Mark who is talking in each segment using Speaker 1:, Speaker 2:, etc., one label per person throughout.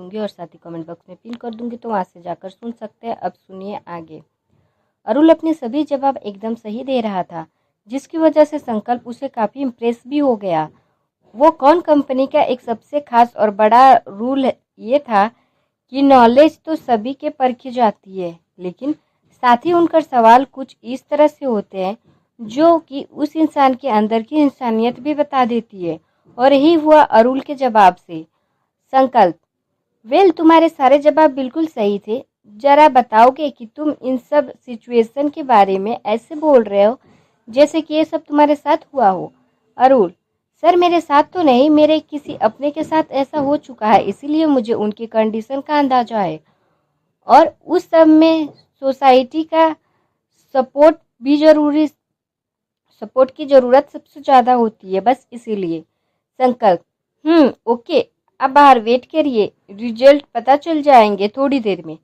Speaker 1: दूंगी और साथ ही कमेंट बॉक्स में पिन कर दूंगी, तो वहाँ से जाकर सुन सकते हैं। अब सुनिए आगे। अरुल अपने सभी जवाब एकदम सही दे रहा था, जिसकी वजह से संकल्प उसे काफ़ी इम्प्रेस भी हो गया। वो कौन कंपनी का एक सबसे खास और बड़ा रूल ये था कि नॉलेज तो सभी के परखी जाती है, लेकिन साथ ही उनका सवाल कुछ इस तरह से होते हैं जो कि उस इंसान के अंदर की इंसानियत भी बता देती है। और यही हुआ अरुल के जवाब से। संकल्प, वेल तुम्हारे सारे जवाब बिल्कुल सही थे। जरा बताओगे कि तुम इन सब सिचुएशन के बारे में ऐसे बोल रहे हो जैसे कि ये सब तुम्हारे साथ हुआ हो। अरुल, सर मेरे साथ तो नहीं, मेरे किसी अपने के साथ ऐसा हो चुका है, इसीलिए मुझे उनकी कंडीशन का अंदाजा है। और उस सब में सोसाइटी का सपोर्ट भी जरूरी, सपोर्ट की ज़रूरत सबसे ज़्यादा होती है, बस इसीलिए। संकल्प, ओके, अब बाहर वेट करिए, रिजल्ट पता चल जाएंगे थोड़ी देर में।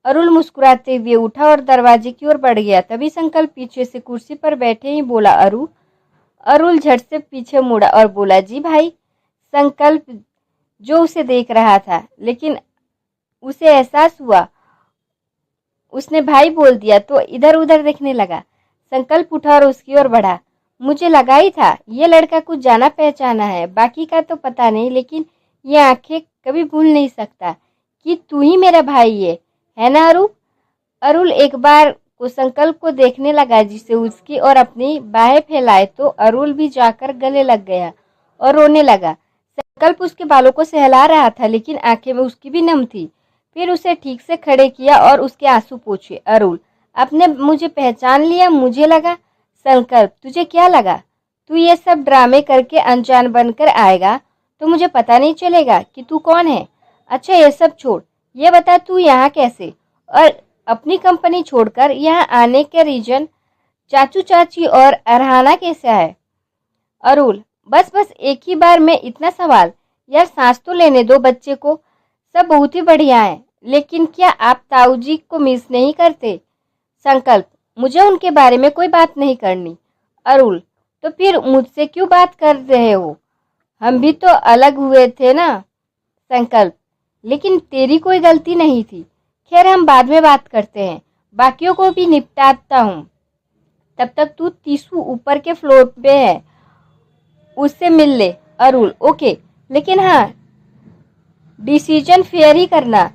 Speaker 1: अरुल मुस्कुराते हुए उठा और दरवाजे की ओर बढ़ गया। तभी संकल्प पीछे से कुर्सी पर बैठे ही बोला, अरुल झट से पीछे मुड़ा और बोला, जी भाई। संकल्प जो उसे देख रहा था, लेकिन उसे एहसास हुआ उसने भाई बोल दिया तो इधर उधर देखने लगा। संकल्प उठा और उसकी ओर बढ़ा। मुझे लगा ही था ये लड़का कुछ जाना पहचाना है, बाकी का तो पता नहीं, लेकिन ये आंखें कभी भूल नहीं सकता कि तू ही मेरा भाई है ना अरुल। अरुल एक बार को संकल्प को देखने लगा, जिसे उसकी और अपनी बाहें फैलाए तो अरुल भी जाकर गले लग गया और रोने लगा। संकल्प उसके बालों को सहला रहा था, लेकिन आंखें में उसकी भी नम थी। फिर उसे ठीक से खड़े किया और उसके आंसू पोंछे। अरुल, आपने मुझे पहचान लिया? मुझे लगा। संकल्प, तुझे क्या लगा तू ये सब ड्रामे करके अनजान बनकर आएगा तो मुझे पता नहीं चलेगा कि तू कौन है? अच्छा ये सब छोड़, ये बता तू यहाँ कैसे और अपनी कंपनी छोड़कर यहाँ आने के रीजन, चाचू चाची और अरहाना कैसे है? अरुल, बस एक ही बार में इतना सवाल? यार सांस तो लेने दो बच्चे को। सब बहुत ही बढ़िया है, लेकिन क्या आप ताऊजी को मिस नहीं करते? संकल्प, मुझे उनके बारे में कोई बात नहीं करनी। अरुल, तो फिर मुझसे क्यों बात कर रहे हो? हम भी तो अलग हुए थे ना। संकल्प, लेकिन तेरी कोई गलती नहीं थी। खैर हम बाद में बात करते हैं, बाकियों को भी निपटाता हूँ। तब तक तू तीसू ऊपर के फ्लोर पे है, उससे मिल ले। अरुल, ओके, लेकिन हाँ डिसीजन फेयर ही करना।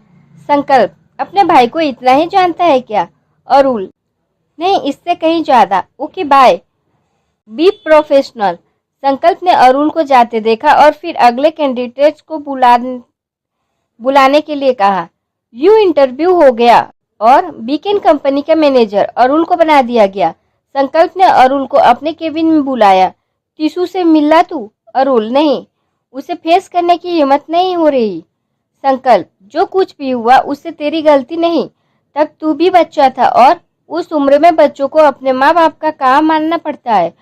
Speaker 1: संकल्प, अपने भाई को इतना ही जानता है क्या? अरुल, नहीं इससे कहीं ज्यादा। Okay bye, be professional. Sankalp ने अरुल को जाते देखा और फिर अगले कैंडिडेट्स को बुलाने के लिए कहा। यू इंटरव्यू हो गया और बीकेन कंपनी का मैनेजर अरुल को बना दिया गया। संकल्प ने अरुल को अपने केबिन में बुलाया। टीसू से मिला तू? अरुल, नहीं, उसे फेस करने की हिम्मत नहीं हो रही। संकल्प, जो कुछ भी हुआ उससे तेरी गलती नहीं। तब तू भी बच्चा था और उस उम्र में बच्चों को अपने माँ बाप का काम मानना पड़ता है।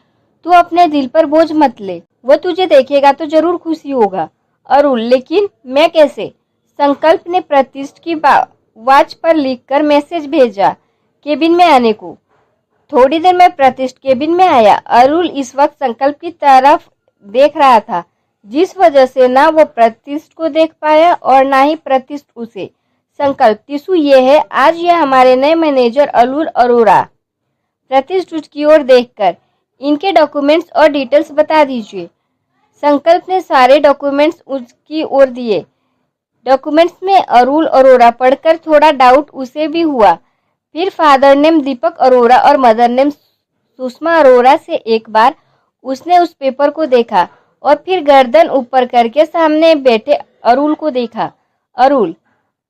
Speaker 1: तू अपने दिल पर बोझ मत ले, वो तुझे देखेगा तो जरूर खुशी होगा। अरुल, लेकिन मैं कैसे? संकल्प ने प्रतिष्ठ की वॉच पर लिखकर मैसेज भेजा केबिन में आने को। थोड़ी देर में प्रतिष्ठ केबिन में आया। अरुल इस वक्त संकल्प की तरफ देख रहा था, जिस वजह से ना वो प्रतिष्ठ को देख पाया और ना ही प्रतिष्ठ उसे। संकल्प, टिशू ये है, आज ये हमारे नए मैनेजर अरुल अरोड़ा। प्रतिष्ठ उसकी ओर देखकर, इनके डॉक्यूमेंट्स और डिटेल्स बता दीजिए। संकल्प ने सारे डॉक्यूमेंट्स उसकी ओर दिए। डॉक्यूमेंट्स में अरुल अरोड़ा पढ़कर थोड़ा डाउट उसे भी हुआ। फिर फादर नेम दीपक अरोड़ा और मदर नेम सुषमा अरोड़ा से एक बार उसने उस पेपर को देखा और फिर गर्दन ऊपर करके सामने बैठे अरुल को देखा। अरुल,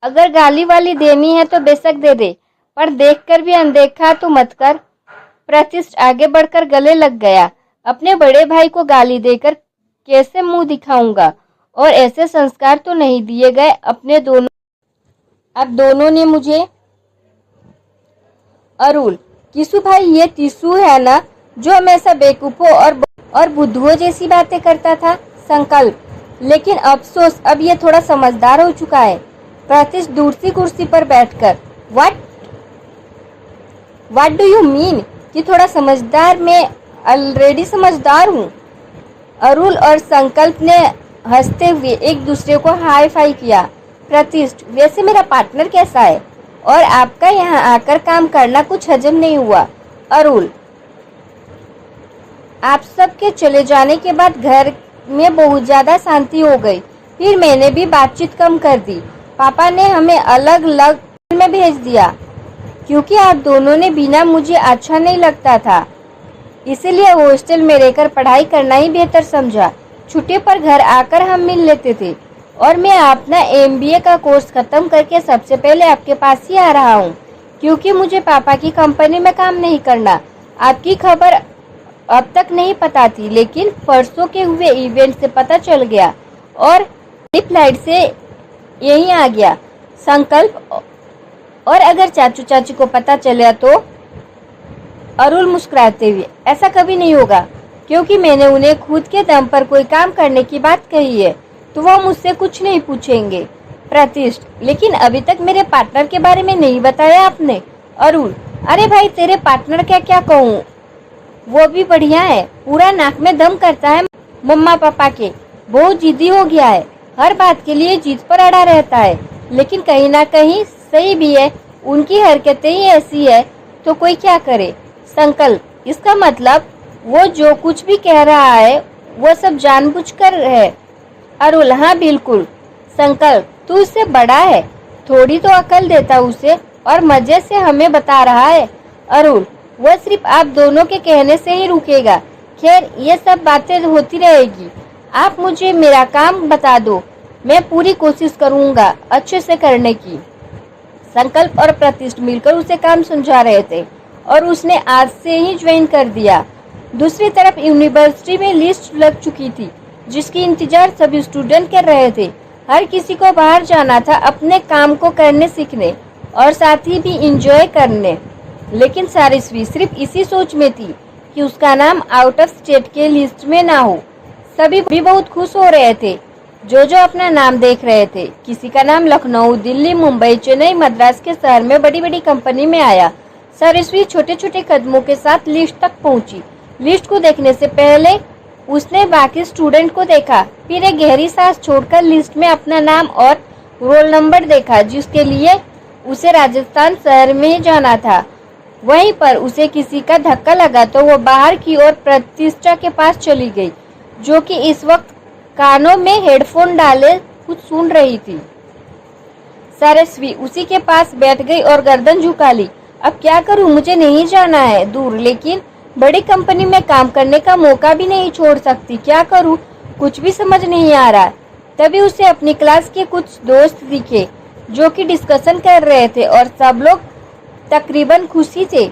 Speaker 1: अगर गाली वाली देनी है तो बेशक दे दे, पर देखकर भी अनदेखा तो मत कर। प्रतिष्ठ आगे बढ़कर गले लग गया। अपने बड़े भाई को गाली देकर कैसे मुंह दिखाऊंगा, और ऐसे संस्कार तो नहीं दिए गए अपने दोनों। अब दोनों ने मुझे। अरुल, किसू भाई ये टिशू है ना जो हमेशा बेवकूफों और बुद्धुओं जैसी बातें करता था? संकल्प, लेकिन अफसोस अब ये थोड़ा समझदार हो चुका है। प्रतिष्ठ दूसरी कुर्सी पर बैठकर, व्हाट डू यू मीन कि थोड़ा समझदार? मैं ऑलरेडी समझदार हूँ। अरुल और संकल्प ने हंसते हुए एक दूसरे को हाई फाई किया। प्रतिष्ठ, वैसे मेरा पार्टनर कैसा है? और आपका यहाँ आकर काम करना कुछ हजम नहीं हुआ। अरुल, आप सबके चले जाने के बाद घर में बहुत ज्यादा शांति हो गई। फिर मैंने भी बातचीत कम कर दी। पापा ने हमें अलग अलग में भेज दिया क्योंकि आप दोनों ने बिना मुझे अच्छा नहीं लगता था, इसलिए हॉस्टल में रहकर पढ़ाई करना ही बेहतर समझा। छुट्टी पर घर आकर हम मिल लेते थे और मैं अपना MBA का कोर्स खत्म करके सबसे पहले आपके पास ही आ रहा हूँ क्योंकि मुझे पापा की कंपनी में काम नहीं करना। आपकी खबर अब तक नहीं पता थी, लेकिन परसों के हुए इवेंट से पता चल गया और फ्लाइट से यहीं आ गया। संकल्प, और अगर चाचू चाची को पता चला तो? अरुल मुस्कुराते हुए, ऐसा कभी नहीं होगा क्योंकि मैंने उन्हें खुद के दम पर कोई काम करने की बात कही है तो वो मुझसे कुछ नहीं पूछेंगे। प्रतिष्ठ, लेकिन अभी तक मेरे पार्टनर के बारे में नहीं बताया आपने। अरुल, अरे भाई, तेरे पार्टनर का क्या कहूँ, वो भी बढ़िया है, पूरा नाक में दम करता है मम्मा पापा के, बहुत जिद्दी हो गया है, हर बात के लिए जिद पर अड़ा रहता है, लेकिन कहीं ना कहीं सही भी है, उनकी हरकतें ही ऐसी है तो कोई क्या करे। संकल्प, इसका मतलब वो जो कुछ भी कह रहा है वो सब जानबूझकर है। अरुल, हाँ बिल्कुल। संकल्प, तू उससे बड़ा है, थोड़ी तो अकल देता उसे, और मजे से हमें बता रहा है। अरुल, वो सिर्फ आप दोनों के कहने से ही रुकेगा। खैर, ये सब बातें होती रहेगी, आप मुझे मेरा काम बता दो, मैं पूरी कोशिश करूंगा अच्छे से करने की। संकल्प और प्रतिष्ठ मिलकर उसे काम समझा रहे थे और उसने आज से ही ज्वाइन कर दिया। दूसरी तरफ यूनिवर्सिटी में लिस्ट लग चुकी थी जिसकी इंतजार सभी स्टूडेंट कर रहे थे। हर किसी को बाहर जाना था अपने काम को करने सीखने और साथ ही भी एंजॉय करने, लेकिन सारिस्वी सिर्फ इसी सोच में थी कि उसका नाम आउट ऑफ स्टेट के लिस्ट में ना हो। सभी भी बहुत खुश हो रहे थे जो अपना नाम देख रहे थे। किसी का नाम लखनऊ, दिल्ली, मुंबई, चेन्नई, मद्रास के शहर में बड़ी बड़ी कंपनी में आया। सारिस्वी छोटे छोटे कदमों के साथ लिस्ट तक पहुंची। लिस्ट को देखने से पहले उसने बाकी स्टूडेंट को देखा, फिर एक गहरी सांस छोड़कर लिस्ट में अपना नाम और रोल नंबर देखा जिसके लिए उसे राजस्थान शहर में जाना था। वहीं पर उसे किसी का धक्का लगा तो वो बाहर की ओर प्रतिष्ठा के पास चली गई जो कि इस वक्त कानों में हेडफोन डाले कुछ सुन रही थी। सारिस्वी उसी के पास बैठ गई और गर्दन झुका ली। अब क्या करूं, मुझे नहीं जाना है दूर, लेकिन बड़ी कंपनी में काम करने का मौका भी नहीं छोड़ सकती, क्या करूं, कुछ भी समझ नहीं आ रहा। तभी उसे अपनी क्लास के कुछ दोस्त दिखे जो कि डिस्कशन कर रहे थे और सब लोग तकरीबन खुशी थे।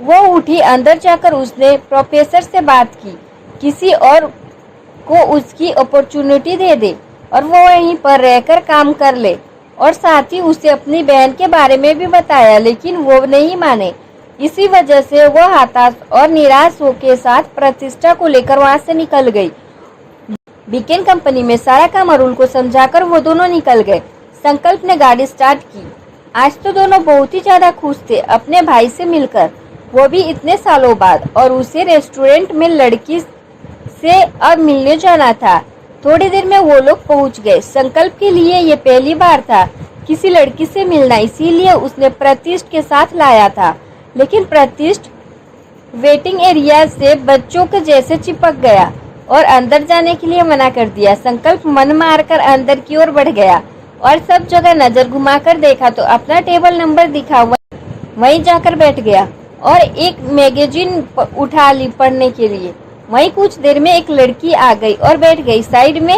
Speaker 1: वो उठी, अंदर जाकर उसने प्रोफेसर से बात की, किसी और को उसकी अपॉर्चुनिटी दे दे और वो वहीं पर रहकर काम कर ले, और साथ ही उसे अपनी बहन के बारे में भी बताया, लेकिन वो नहीं माने। इसी वजह से वो हताश और निराश के साथ प्रतिष्ठा को लेकर वहां से निकल गई। बीकेन कंपनी में सारा काम अरुल को समझाकर वो दोनों निकल गए। संकल्प ने गाड़ी स्टार्ट की। आज तो दोनों बहुत ही ज्यादा खुश थे अपने भाई से मिलकर, वो भी इतने सालों बाद, और उसे रेस्टोरेंट में लड़की से अब मिलने जाना था। थोड़ी देर में वो लोग पहुंच गए। संकल्प के लिए ये पहली बार था किसी लड़की से मिलना, इसीलिए उसने प्रतिष्ठ के साथ लाया था, लेकिन प्रतिष्ठ वेटिंग एरिया से बच्चों के जैसे चिपक गया और अंदर जाने के लिए मना कर दिया। संकल्प मन मारकर अंदर की ओर बढ़ गया और सब जगह नजर घुमाकर देखा तो अपना टेबल नंबर दिखा, वहीं जाकर बैठ गया और एक मैगजीन उठा ली पढ़ने के लिए। वहीं कुछ देर में एक लड़की आ गई और बैठ गई, साइड में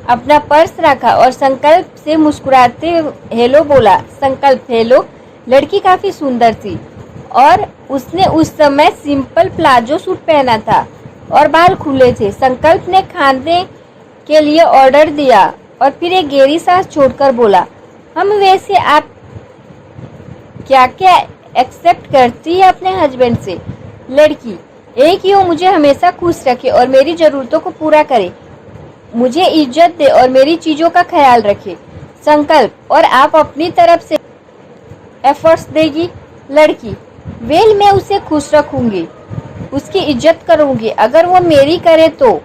Speaker 1: अपना पर्स रखा और संकल्प से मुस्कुराते हेलो बोला। संकल्प, हेलो। लड़की काफी सुंदर थी और उसने उस समय सिंपल प्लाजो सूट पहना था और बाल खुले थे। संकल्प ने खाने के लिए ऑर्डर दिया और फिर एक गहरी सांस छोड़कर बोला, हम वैसे आप क्या क्या एक्सेप्ट करती है अपने हस्बैंड से? लड़की, एक ही हो, मुझे हमेशा खुश रखे और मेरी जरूरतों को पूरा करे, मुझे इज्जत दे और मेरी चीजों का ख्याल रखे। संकल्प, और आप अपनी तरफ से एफर्ट्स देगी? लड़की, वेल, मैं उसे खुश रखूंगी, उसकी इज्जत करूंगी अगर वो मेरी करे तो,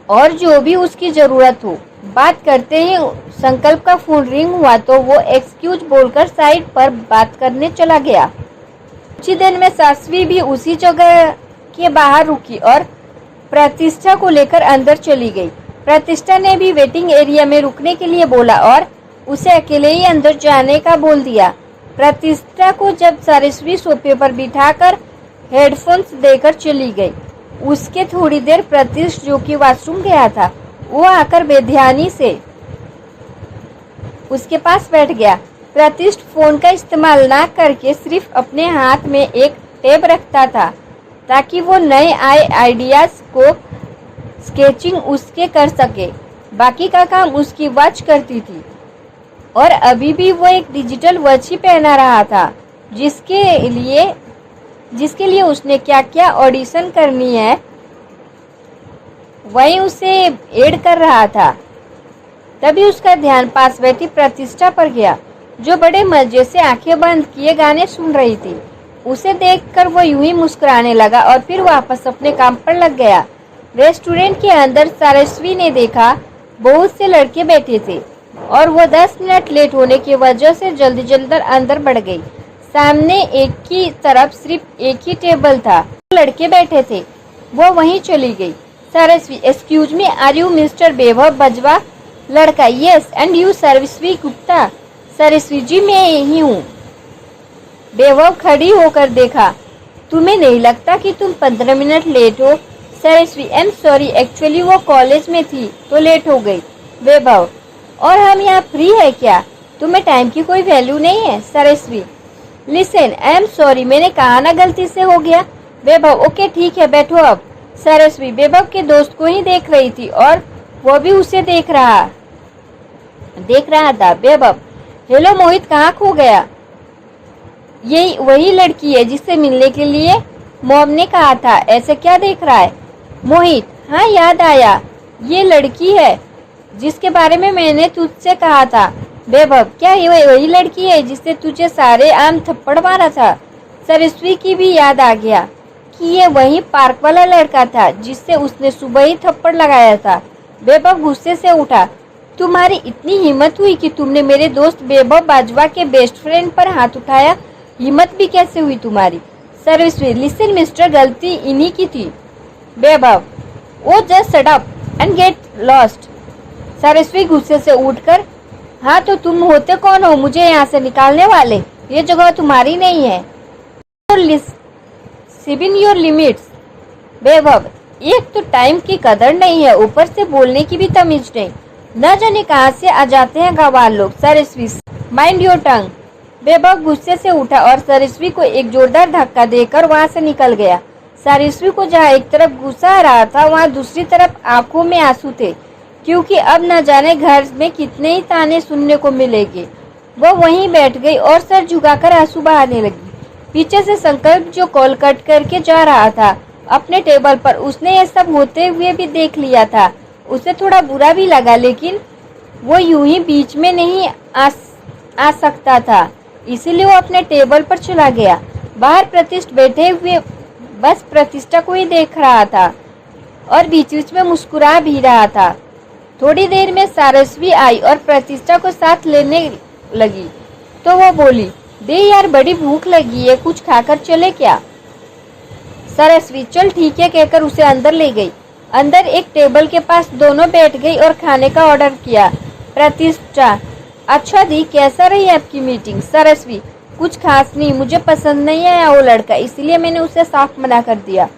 Speaker 1: और जो भी उसकी जरूरत हो बात करते ही संकल्प का फोन रिंग हुआ तो वो एक्सक्यूज बोलकर साइड पर बात करने चला गया। कुछ ही देर में सासवी भी उसी जगह के बाहर रुकी और प्रतिष्ठा को लेकर अंदर चली गई। प्रतिष्ठा ने भी वेटिंग एरिया में रुकने के लिए बोला और उसे अकेले ही अंदर जाने का बोल दिया। प्रतिष्ठा को जब सरस्वी सोफे पर बिठाकर हेडफोन्स देकर चली गई, उसके थोड़ी देर प्रतिष्ठ जो कि वॉशरूम गया था वो आकर बेध्यानी से उसके पास बैठ गया। प्रतिष्ठ फोन का इस्तेमाल ना करके सिर्फ अपने हाथ में एक टैब रखता था ताकि वो नए आए आइडियाज को स्केचिंग उसके कर सके। बाकी का काम उसकी वॉच करती थी और अभी भी वो एक डिजिटल वॉच ही पहना रहा था जिसके लिए उसने क्या क्या ऑडिशन करनी है वही उसे ऐड कर रहा था। तभी उसका ध्यान पास बैठी प्रतिष्ठा पर गया जो बड़े मजे से आंखें बंद किए गाने सुन रही थी। उसे देखकर वो यूं ही मुस्कुराने लगा और फिर वापस अपने काम पर लग गया। रेस्टोरेंट के अंदर सरस्वी ने देखा बहुत से लड़के बैठे थे और वो 10 मिनट लेट होने की वजह से जल्दी जल्दी अंदर बढ़ गई। सामने एक की तरफ सिर्फ एक ही टेबल था, लड़के बैठे थे, वो वहीं चली गई। Sarasvi, excuse me, are you mister Vaibhav Bajwa? लड़का, yes, and you Sarasvi Gupta? Sarasvi ji, मैं यही हूँ। वैभव खड़ी होकर देखा, तुम्हें नहीं लगता कि तुम 15 मिनट लेट हो? सरस्वी, आई एम सॉरी, एक्चुअली वो कॉलेज में थी तो लेट हो गई। वैभव, और हम यहाँ फ्री है क्या? तुम्हें टाइम की कोई वैल्यू नहीं है? सरस्वी, लिसन, आई एम सॉरी, मैंने कहा ना गलती से हो गया। वैभव, ओके ठीक है, बैठो अब। सरस्वी वैभव के दोस्त को ही देख रही थी और वो भी उसे देख रहा था। वैभव, हेलो मोहित, कहाँ खो गया? यही वही लड़की है जिससे मिलने के लिए मॉम ने कहा था। ऐसे क्या देख रहा है? मोहित, हाँ याद आया, ये लड़की है जिसके बारे में मैंने तुझसे कहा था। वैभव, क्या ये वही लड़की है जिससे तुझे सारे आम थप्पड़ मारा था? सरस्वी की भी याद आ गया कि ये वही पार्क वाला लड़का था जिससे उसने सुबह ही थप्पड़ लगाया था। वैभव गुस्से से उठा, तुम्हारी इतनी हिम्मत हुई कि तुमने मेरे दोस्त वैभव बाजवा के बेस्ट फ्रेंड पर हाथ उठाया? हिम्मत भी कैसे हुई तुम्हारी? सरस्वी, लिसन मिस्टर, गलती इन्हीं की थी। Vaibhav, oh just shut up and get lost. Sarasvi गुस्से से उठकर, हाँ तो तुम होते कौन हो मुझे यहाँ से निकालने वाले? ये जगह तुम्हारी नहीं है। सिविन योर लिमिट्स। वैभव, एक तो टाइम की कदर नहीं है, ऊपर से बोलने की भी तमीज नहीं, न जाने कहाँ से आ जाते हैं गवार लोग। सरस्वी, माइंड योर टंग। वैभव गुस्से से उठा और सरस्वी को एक जोरदार धक्का देकर वहाँ से निकल गया। सरस्वी को जहाँ एक तरफ गुस्सा आ रहा था वहाँ दूसरी तरफ आंखों में आंसू थे क्योंकि अब न जाने घर में कितने ही ताने सुनने को मिलेंगे। वो वहीं बैठ गई और सर झुकाकर आंसू बहाने लगी। पीछे से संकल्प जो कॉल कट करके जा रहा था अपने टेबल पर, उसने ये सब होते हुए भी देख लिया था। उसे थोड़ा बुरा भी लगा लेकिन वो यूं ही बीच में नहीं आ सकता था, इसीलिए वो अपने टेबल पर चला गया। बाहर प्रतिष्ठ बैठे हुए बस प्रतिष्ठा को ही देख रहा था और बीच बीच में मुस्कुरा भी रहा था। थोड़ी देर में सरस्वी आई और प्रतिष्ठा को साथ लेने लगी तो वो बोली, दे यार, बड़ी भूख लगी है, कुछ खाकर चले क्या? सरस्वी, चल ठीक है कहकर उसे अंदर ले गई। अंदर एक टेबल के पास दोनों बैठ गई और खाने का ऑर्डर किया। प्रतिष्ठा, अच्छा दी, कैसा रही आपकी मीटिंग? सरस्वी, कुछ खास नहीं, मुझे पसंद नहीं आया वो लड़का, इसलिए मैंने उसे साफ मना कर दिया।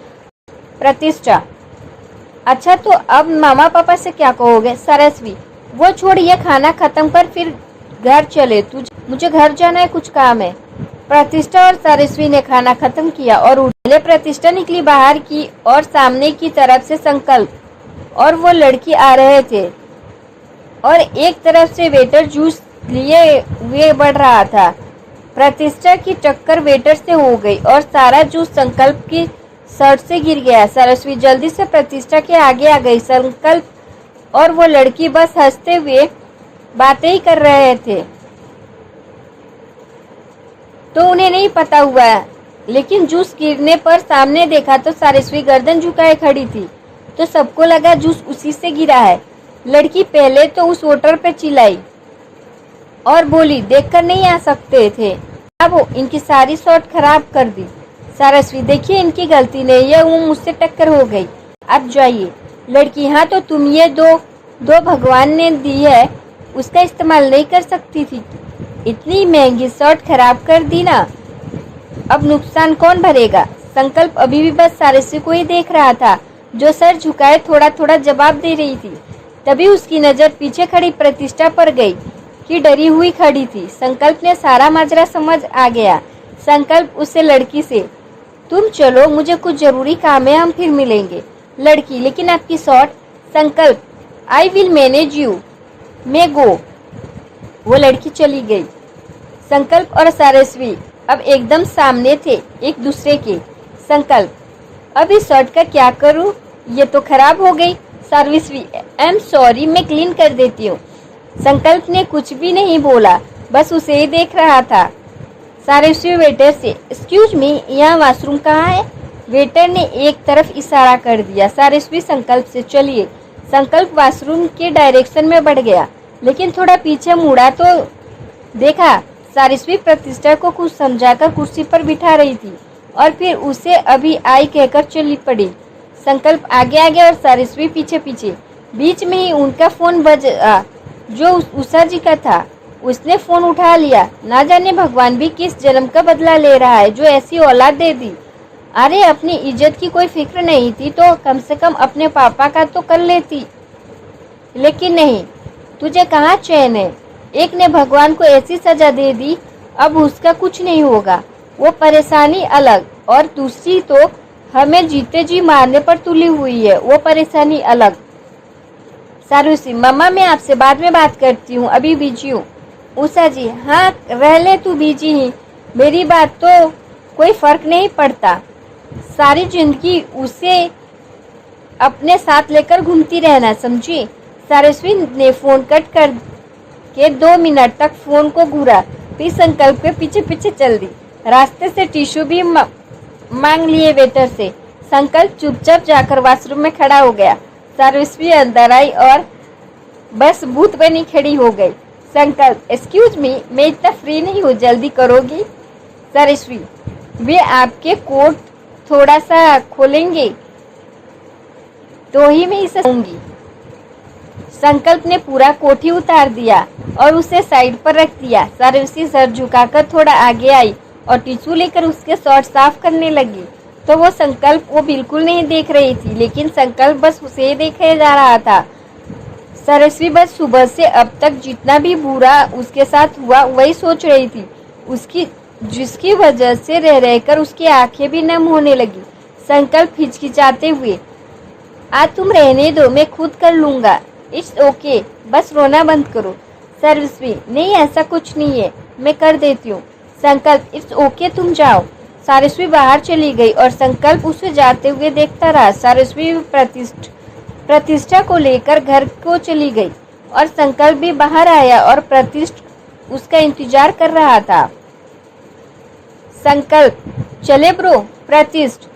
Speaker 1: प्रतिष्ठा, अच्छा तो अब मामा पापा से क्या कहोगे? सरस्वी, वो छोड़, ये खाना खत्म कर फिर घर चले, मुझे घर जाना है, कुछ काम है। प्रतिष्ठा और सरस्वी ने खाना खत्म किया और उठे। प्रतिष्ठा निकली बाहर की और सामने की तरफ से संकल्प और वो लड़की आ रहे थे और एक तरफ से वेटर जूस लिए हुए बढ़ रहा था। प्रतिष्ठा की टक्कर वेटर से हो गई और सारा जूस संकल्प की शर्ट से गिर गया। सरस्वी जल्दी से प्रतिष्ठा के आगे आ गई। संकल्प और वो लड़की बस हंसते हुए बातें ही कर रहे थे तो उन्हें नहीं पता हुआ, लेकिन जूस गिरने पर सामने देखा तो सरस्वी गर्दन झुकाए खड़ी थी तो सबको लगा जूस उसी से गिरा है। लड़की पहले तो उस वोटर पे चिल्लाई और बोली, देखकर नहीं आ सकते थे अब वो इनकी सारी शॉट खराब कर दी। सरस्वती, देखिए इनकी गलती नहीं है, वो मुझसे टक्कर हो गई, अब जाइए। लड़की, हाँ तो तुम ये दो भगवान ने दी है, उसका इस्तेमाल नहीं कर सकती थी? इतनी महंगी शॉट खराब कर दी ना, अब नुकसान कौन भरेगा? संकल्प अभी भी बस सारस्वी को ही देख रहा था, जो सर झुकाए थोड़ा थोड़ा जवाब दे रही थी। तभी उसकी नजर पीछे खड़ी प्रतिष्ठा पर गई, कि डरी हुई खड़ी थी। संकल्प ने सारा माजरा समझ आ गया। संकल्प उससे लड़की से, तुम चलो, मुझे कुछ जरूरी काम है, हम फिर मिलेंगे। लड़की, लेकिन आपकी शॉट। संकल्प, आई विल मैनेज यू, मैं गो। वो लड़की चली गई। संकल्प और सारस्वी अब एकदम सामने थे एक दूसरे के। संकल्प, अब इस शर्ट का क्या करूं? ये तो खराब हो गई। सारस्वी, आई एम सॉरी, मैं क्लीन कर देती हूँ। संकल्प ने कुछ भी नहीं बोला, बस उसे ही देख रहा था। सारस्वी वेटर से, एक्सक्यूज मी, यहाँ वॉशरूम कहाँ है? वेटर ने एक तरफ इशारा कर दिया। सारस्वी संकल्प से, चलिए। संकल्प वॉशरूम के डायरेक्शन में बढ़ गया, लेकिन थोड़ा पीछे मुड़ा तो देखा सारस्वी प्रतिष्ठा को कुछ समझाकर कुर्सी पर बिठा रही थी और फिर उसे अभी आई कहकर चली पड़ी। संकल्प आगे आगे और सारस्वी पीछे पीछे। बीच में ही उनका फोन बजा, जो उषा जी का था। उसने फोन उठा लिया। ना जाने भगवान भी किस जन्म का बदला ले रहा है, जो ऐसी औलाद दे दी। अरे अपनी इज्जत की कोई फिक्र नहीं थी तो कम से कम अपने पापा का तो कर लेती, लेकिन नहीं, तुझे कहाँ चैन है। एक ने भगवान को ऐसी सजा दे दी, अब उसका कुछ नहीं होगा। वो परेशानी अलग, और दूसरी तो हमें जीते जी मारने पर तुली हुई है, वो परेशानी अलग। सारस्वी, मम्मा मैं आपसे बाद में बात करती हूँ, अभी बिजी हूँ। उषा जी, हाँ रह ले, तू बिजी ही, मेरी बात तो कोई फर्क नहीं पड़ता। सारी जिंदगी उसे अपने साथ लेकर घूमती रहना, समझी? सारस्वी ने फोन कट कर के 2 मिनट तक फोन को घूरा, फिर संकल्प के पीछे पीछे चल दी। रास्ते से टिश्यू भी मांग लिए वेटर से। संकल्प चुपचाप जाकर वॉशरूम में खड़ा हो गया। सारस्वी अंदर आई और बस भूत बनी खड़ी हो गई। संकल्प, एक्सक्यूज मी, मैं इतना फ्री नहीं हूँ, जल्दी करोगी? सारस्वी, वे आपके कोट थोड़ा सा खोलेंगे तो ही मैं इसे दूंगी। संकल्प ने पूरा कोट ही उतार दिया और उसे साइड पर रख दिया। सारस्वी सर झुकाकर थोड़ा आगे आई और टिश्यू लेकर उसके शॉर्ट साफ करने लगी। तो वो संकल्प वो बिल्कुल नहीं देख रही थी, लेकिन संकल्प बस उसे देखे जा रहा था। सारस्वी बस सुबह से अब तक जितना भी बुरा उसके साथ हुआ वही सोच रही थी, जिसकी वजह से रह रहकर उसकी आंखें भी नम होने लगी। संकल्प हिचकिचाते हुए, आज तुम रहने दो, मैं खुद कर लूंगा, इट्स ओके, बस रोना बंद करो। सारस्वी, नहीं ऐसा कुछ नहीं है, मैं कर देती हूँ। संकल्प, इट्स ओके, तुम जाओ। सारस्वी बाहर चली गई और संकल्प उसे जाते हुए देखता रहा। सारस्वी प्रतिष्ठा को लेकर घर को चली गई और संकल्प भी बाहर आया और प्रतिष्ठा उसका इंतजार कर रहा था। संकल्प, चले ब्रो? प्रतिष्ठा,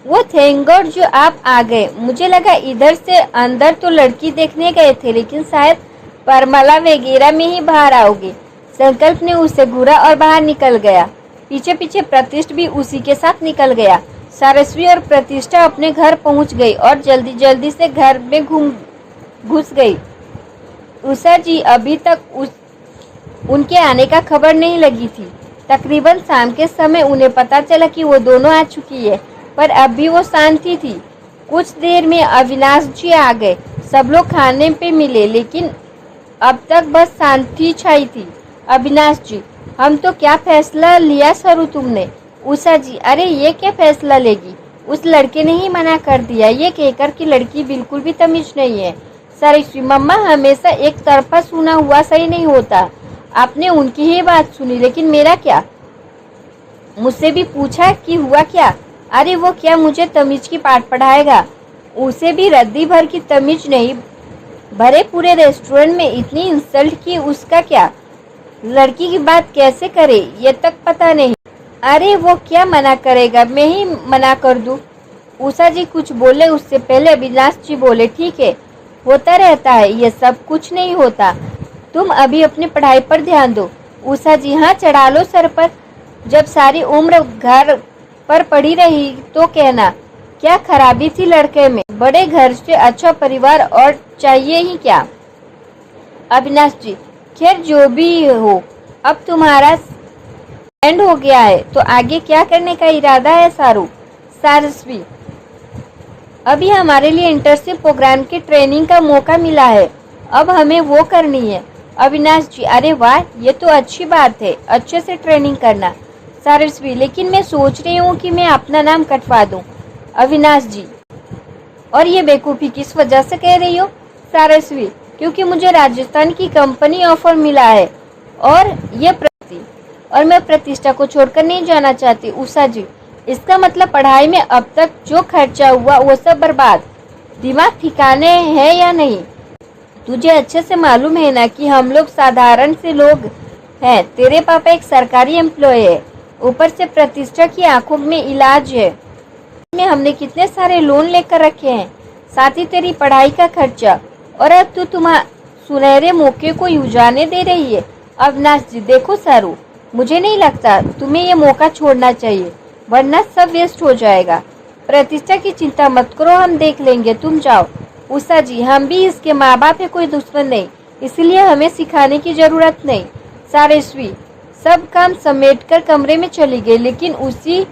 Speaker 1: वो थैंक गॉड जो आप आ गए, मुझे लगा इधर से अंदर तो लड़की देखने गए थे, लेकिन शायद परमला वगैरह में ही बाहर आओगे। संकल्प ने उसे घूरा और बाहर निकल गया। पीछे पीछे प्रतिष्ठा भी उसी के साथ निकल गया। सारस्वी और प्रतिष्ठा अपने घर पहुंच गई और जल्दी जल्दी से घर में घुस गई। उषा जी अभी तक उनके आने का खबर नहीं लगी थी। तकरीबन शाम के समय उन्हें पता चला कि वो दोनों आ चुकी है, पर अब भी वो शांति थी। कुछ देर में अविनाश जी आ गए। सब लोग खाने पे मिले, लेकिन अब तक बस शांति छाई थी। अविनाश जी, हम तो क्या फैसला लिया सरू तुमने? उषा जी, अरे ये क्या फैसला लेगी, उस लड़के ने ही मना कर दिया, ये कहकर कि लड़की बिल्कुल भी तमीज नहीं है। सारस्वी, मम्मा हमेशा एक तरफा सुना हुआ सही नहीं होता, आपने उनकी ही बात सुनी, लेकिन मेरा क्या? मुझसे भी पूछा कि हुआ क्या? अरे वो क्या मुझे तमीज की पाठ पढ़ाएगा, उसे भी रद्दी भर की तमीज नहीं। भरे पूरे रेस्टोरेंट में इतनी इंसल्ट की, उसका क्या? लड़की की बात कैसे करे ये तक पता नहीं। अरे वो क्या मना करेगा, मैं ही मना कर दूं? उषा जी कुछ बोले उससे पहले अविनाश जी बोले, ठीक है, होता रहता है, ये सब कुछ नहीं होता। तुम अभी अपनी पढ़ाई पर ध्यान दो। उषा जी, हाँ चढ़ा लो सर पर। जब सारी उम्र घर पर पड़ी रही तो कहना, क्या खराबी थी लड़के में? बड़े घर से अच्छा परिवार और चाहिए ही क्या? अविनाश जी, खैर जो भी हो, अब तुम्हारा एंड हो गया है तो आगे क्या करने का इरादा है सारू? सारस्वी, अभी हमारे लिए इंटर्नशिप प्रोग्राम की ट्रेनिंग का मौका मिला है, अब हमें वो करनी है। अविनाश जी, अरे वाह, ये तो अच्छी बात है, अच्छे से ट्रेनिंग करना। सारस्वी, लेकिन मैं सोच रही हूँ कि मैं अपना नाम कटवा दूँ। अविनाश जी, और ये बेवकूफ़ी किस वजह से कह रही हो? सारस्वी, क्योंकि मुझे राजस्थान की कंपनी ऑफर मिला है और और मैं प्रतिष्ठा को छोड़कर नहीं जाना चाहती। उषा जी, इसका मतलब पढ़ाई में अब तक जो खर्चा हुआ वो सब बर्बाद। दिमाग ठिकाने है या नहीं? तुझे अच्छे से मालूम है ना कि हम लोग साधारण से लोग हैं। तेरे पापा एक सरकारी एम्प्लॉय है, ऊपर से प्रतिष्ठा की आंखों में इलाज है। में हमने कितने सारे लोन लेकर रखे हैं, साथ ही तेरी पढ़ाई का खर्चा, और अब तू तुम्हारे सुनहरे मौके को उजाड़ने दे रही है। अविनाश जी, देखो सारू, मुझे नहीं लगता तुम्हें ये मौका छोड़ना चाहिए, वरना सब वेस्ट हो जाएगा। प्रतिष्ठा की चिंता मत करो, हम देख लेंगे, तुम जाओ। उषा जी, हम भी इसके माँ बाप है, कोई दुश्मन नहीं, इसलिए हमें सिखाने की जरूरत नहीं। सारस्वी सब काम समेटकर कमरे में चली गई, लेकिन उसी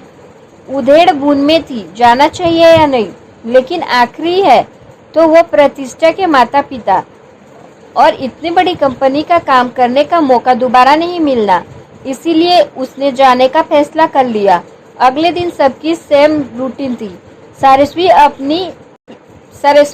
Speaker 1: उधेड़ बुन में थी, जाना चाहिए या नहीं। लेकिन आखिरी है तो वो प्रतिष्ठा के माता पिता, और इतनी बड़ी कंपनी का काम करने का मौका दोबारा नहीं मिलना, इसीलिए उसने जाने का फैसला कर लिया। अगले दिन सबकी सेम रूटीन थी। सारस्वी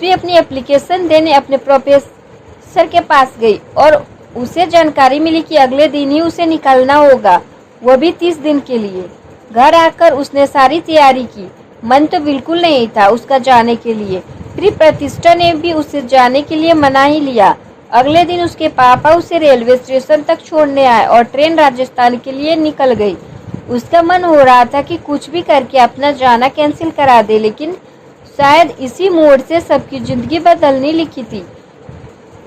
Speaker 1: अपनी एप्लीकेशन देने अपने प्रोफेसर के पास गई और उसे जानकारी मिली कि अगले दिन ही उसे निकलना होगा, वो भी 30 दिन के लिए। घर आकर उसने सारी तैयारी की, मन तो बिल्कुल नहीं था उसका जाने के लिए, फिर प्रतिष्ठा ने भी उसे जाने के लिए मना ही लिया। अगले दिन उसके पापा उसे रेलवे स्टेशन तक छोड़ने आए और ट्रेन राजस्थान के लिए निकल गई। उसका मन हो रहा था कि कुछ भी करके अपना जाना कैंसिल करा दे, लेकिन शायद इसी मोड़ से सबकी जिंदगी बदलनी लिखी थी।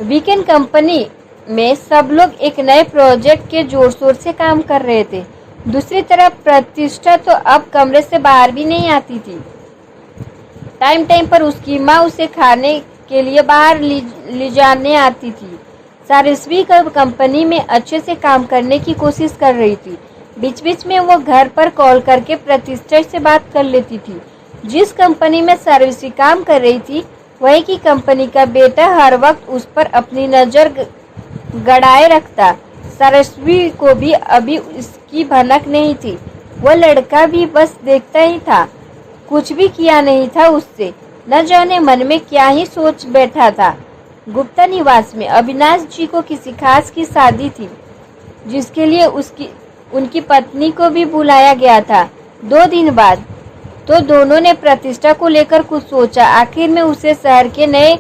Speaker 1: वीकेंड कंपनी में सब लोग एक नए प्रोजेक्ट के जोर शोर से काम कर रहे थे। दूसरी तरफ प्रतिष्ठा तो अब कमरे से बाहर भी नहीं आती थी। टाइम टाइम पर उसकी माँ उसे खाने के लिए बाहर ले जाने आती थी। सारस्वी कंपनी में अच्छे से काम करने की कोशिश कर रही थी। बीच बीच में वो घर पर कॉल करके प्रतिष्ठा से बात कर लेती थी। जिस कंपनी में सारस्वी काम कर रही थी, वही की कंपनी का बेटा हर वक्त उस पर अपनी नज़र गड़ाए रखता। सारस्वी को भी अभी इसकी भनक नहीं थी। वह लड़का भी बस देखता ही था, कुछ भी किया नहीं था उससे। न जाने मन में क्या ही सोच बैठा था। गुप्ता निवास में अविनाश जी को किसी खास की शादी थी, जिसके लिए उनकी पत्नी को भी बुलाया गया था। 2 दिन बाद तो दोनों ने प्रतिष्ठा को लेकर कुछ सोचा। आखिर में उसे शहर के नए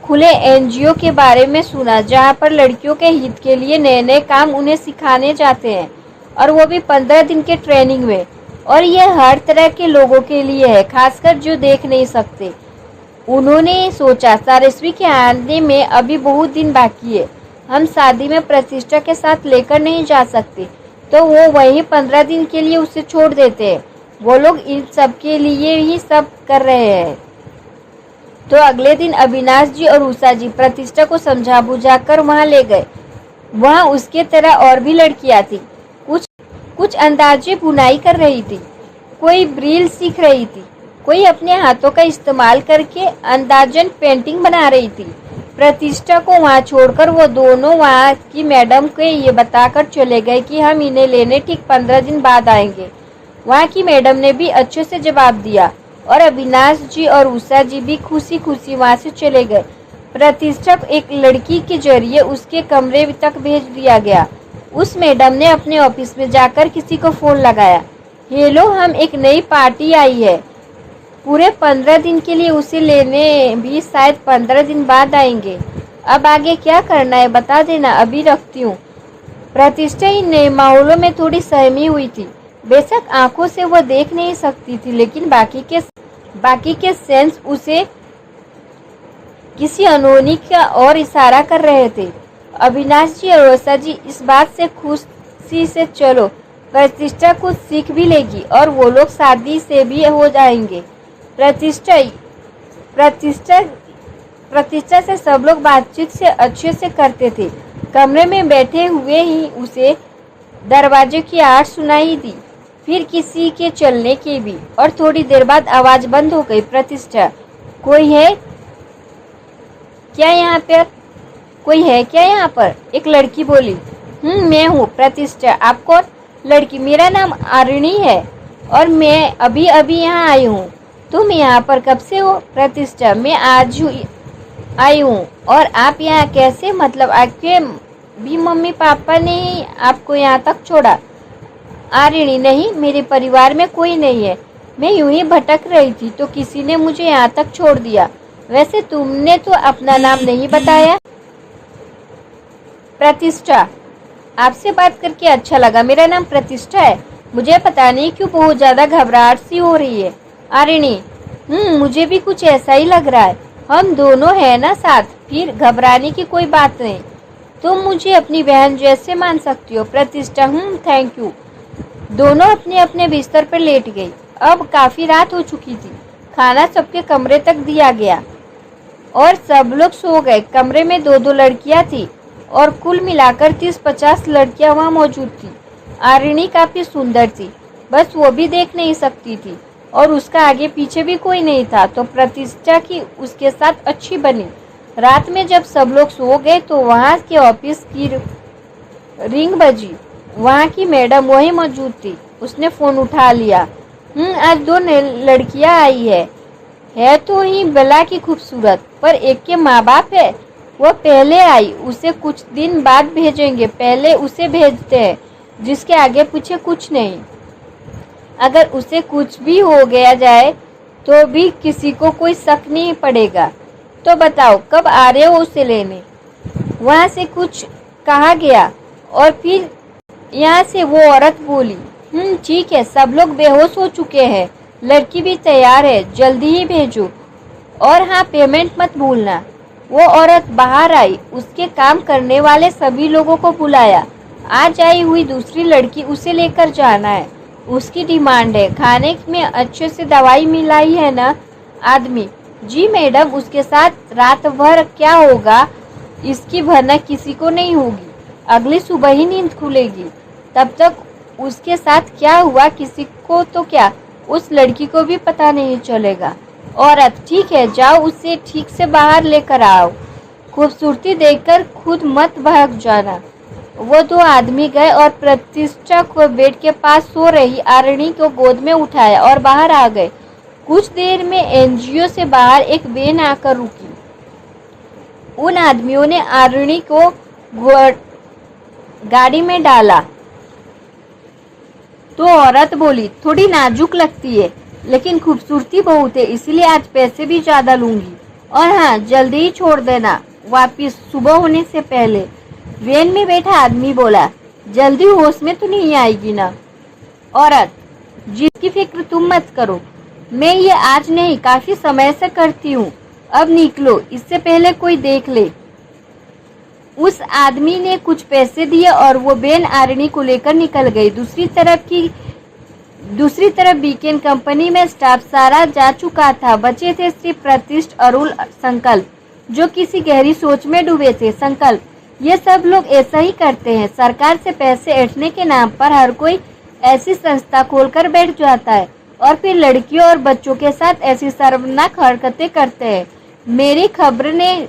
Speaker 1: खुले एनजीओ के बारे में सुना, जहां पर लड़कियों के हित के लिए नए नए काम उन्हें सिखाने जाते हैं, और वो भी 15 दिन के ट्रेनिंग में। और यह हर तरह के लोगों के लिए है, खासकर जो देख नहीं सकते। उन्होंने सोचा, सारस्वी के आने में अभी बहुत दिन बाकी है, हम शादी में प्रतिष्ठा के साथ लेकर नहीं जा सकते, तो वो वहीं 15 दिन के लिए उसे छोड़ देते हैं। वो लोग इन सब के लिए ही सब कर रहे हैं। तो अगले दिन अविनाश जी और उषा जी प्रतिष्ठा को समझा बुझाकर वहां ले गए। वहां उसके तरह और भी लड़कियां थी। कुछ अंदाजे बुनाई कर रही थी, कोई ब्रील सीख रही थी, कोई अपने हाथों का इस्तेमाल करके अंदाजन पेंटिंग बना रही थी। प्रतिष्ठा को वहां छोड़कर वो दोनों वहां की मैडम को ये बताकर चले गए कि हम इन्हें लेने ठीक 15 दिन बाद आएंगे। वहां की मैडम ने भी अच्छे से जवाब दिया और अविनाश जी और उषा जी भी खुशी खुशी वहां से चले गए। प्रतिष्ठा को एक लड़की के जरिए उसके कमरे तक भेज दिया गया। उस मैडम ने अपने ऑफिस में जाकर किसी को फोन लगाया, हेलो, हम एक नई पार्टी आई है, पूरे 15 दिन के लिए उसे लेने भी शायद 15 दिन बाद आएंगे। अब आगे क्या करना है बता देना, अभी रखती हूँ। प्रतिष्ठा इन नए माहौलों में थोड़ी सहमी हुई थी। बेशक आंखों से वो देख नहीं सकती थी, लेकिन बाकी के सेंस उसे किसी अनहोनी का और इशारा कर रहे थे। अविनाश जी और वर्षा जी इस बात से खुशी से चलो, प्रतिष्ठा कुछ सीख भी लेगी और वो लोग शादी से भी हो जाएंगे। प्रतिष्ठा से सब लोग बातचीत से अच्छे से करते थे। कमरे में बैठे हुए ही उसे दरवाजे की आवाज सुनाई दी, फिर किसी के चलने की भी, और थोड़ी देर बाद आवाज बंद हो गई। प्रतिष्ठा, कोई है क्या यहाँ पर? कोई है क्या यहाँ पर? एक लड़की बोली। मैं हूँ। प्रतिष्ठा, आप कौन? लड़की, मेरा नाम आरिणी है और मैं अभी अभी यहाँ आई हूँ। तुम यहाँ पर कब से हो? प्रतिष्ठा, मैं आज आई हूँ। और आप यहाँ कैसे? मतलब आपके भी मम्मी पापा ने ही आपको यहाँ तक छोड़ा? आरिणी, नहीं, मेरे परिवार में कोई नहीं है। मैं यूं ही भटक रही थी तो किसी ने मुझे यहाँ तक छोड़ दिया। वैसे तुमने तो अपना नाम नहीं बताया। प्रतिष्ठा, आपसे बात करके अच्छा लगा। मेरा नाम प्रतिष्ठा है। मुझे पता नहीं क्यों बहुत ज्यादा घबराहट सी हो रही है। आरिणी, मुझे भी कुछ ऐसा ही लग रहा है। हम दोनों हैं ना साथ, फिर घबराने की कोई बात नहीं। तुम मुझे अपनी बहन जैसे मान सकती हो। प्रतिष्ठा, थैंक यू। दोनों अपने अपने बिस्तर पर लेट गई। अब काफी रात हो चुकी थी। खाना सबके कमरे तक दिया गया और सब लोग सो गए। कमरे में 2-2 लड़कियां थी और कुल मिलाकर 30-50 लड़कियां वहां मौजूद थी। आरिणी काफी सुंदर थी, बस वो भी देख नहीं सकती थी और उसका आगे पीछे भी कोई नहीं था, तो प्रतिष्ठा की उसके साथ अच्छी बनी। रात में जब सब लोग सो गए तो वहां के ऑफिस की रिंग बजी। वहां की मैडम वही मौजूद थी। उसने फोन उठा लिया। आज 2 लड़कियां आई है तो ही बला की खूबसूरत, पर एक के माँ बाप है। वो पहले आई, उसे कुछ दिन बाद भेजेंगे। पहले उसे भेजते हैं जिसके आगे पीछे कुछ नहीं। अगर उसे कुछ भी हो गया जाए तो भी किसी को कोई शक नहीं पड़ेगा। तो बताओ कब आ रहे हो उसे लेने? वहां से कुछ कहा गया और फिर यहाँ से वो औरत बोली, ठीक है, सब लोग बेहोश हो चुके हैं। लड़की भी तैयार है, जल्दी ही भेजो। और हाँ, पेमेंट मत भूलना। वो औरत बाहर आई, उसके काम करने वाले सभी लोगों को बुलाया। आज आई हुई दूसरी लड़की उसे लेकर जाना है। उसकी डिमांड है, खाने में अच्छे से दवाई मिलाई है ना? आदमी, जी मैडम, उसके साथ रात भर क्या होगा इसकी भनक किसी को नहीं होगी। अगली सुबह ही नींद खुलेगी, तब तक उसके साथ क्या हुआ किसी को तो क्या, उस लड़की को भी पता नहीं चलेगा। औरत, ठीक है, जाओ उसे ठीक से बाहर लेकर आओ। खूबसूरती देखकर खुद मत भाग जाना। वो 2 आदमी गए और प्रतिष्ठा को बेड के पास सो रही आरिणी को गोद में उठाया और बाहर आ गए। कुछ देर में एनजीओ से बाहर एक वैन आकर रुकी। उन आदमियों ने आरिणी को गाड़ी में डाला तो औरत बोली, थोड़ी नाजुक लगती है लेकिन खूबसूरती बहुत है, इसलिए आज पैसे भी ज्यादा लूंगी। और हाँ, जल्दी ही छोड़ देना वापिस, सुबह होने से पहले। वैन में बैठा आदमी बोला, जल्दी होश में तो नहीं आएगी ना? औरत, जिसकी फिक्र तुम मत करो, मैं ये आज नहीं काफी समय से करती हूँ। अब निकलो, इससे पहले कोई देख ले। उस आदमी ने कुछ पैसे दिए और वो वैन आरिणी को लेकर निकल गई। दूसरी तरफ बीकेन कंपनी में स्टाफ सारा जा चुका था। बचे थे सिर्फ प्रतिष्ठा, अरुल, संकल्प, जो किसी गहरी सोच में डूबे थे। संकल्प, ये सब लोग ऐसा ही करते हैं। सरकार से पैसे ऐंठने के नाम पर हर कोई ऐसी संस्था खोलकर बैठ जाता है और फिर लड़कियों और बच्चों के साथ ऐसी शर्मनाक हरकतें करते हैं। मेरी खबर ने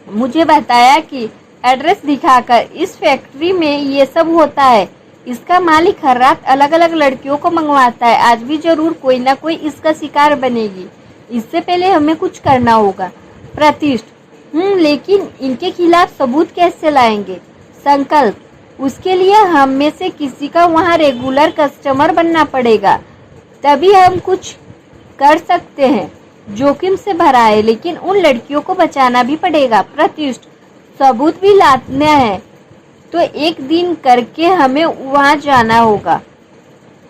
Speaker 1: मुझे बताया कि एड्रेस दिखाकर इस फैक्ट्री में ये सब होता है। इसका मालिक हर रात अलग अलग लड़कियों को मंगवाता है। आज भी जरूर कोई ना कोई इसका शिकार बनेगी। इससे पहले हमें कुछ करना होगा। प्रतिष्ठा, लेकिन इनके खिलाफ सबूत कैसे लाएंगे? संकल्प, उसके लिए हम में से किसी का वहाँ रेगुलर कस्टमर बनना पड़ेगा, तभी हम कुछ कर सकते हैं। जोखिम से भरा है, लेकिन उन लड़कियों को बचाना भी पड़ेगा। प्रतिष्ठा, सबूत भी लाना है तो एक दिन करके हमें वहां जाना होगा।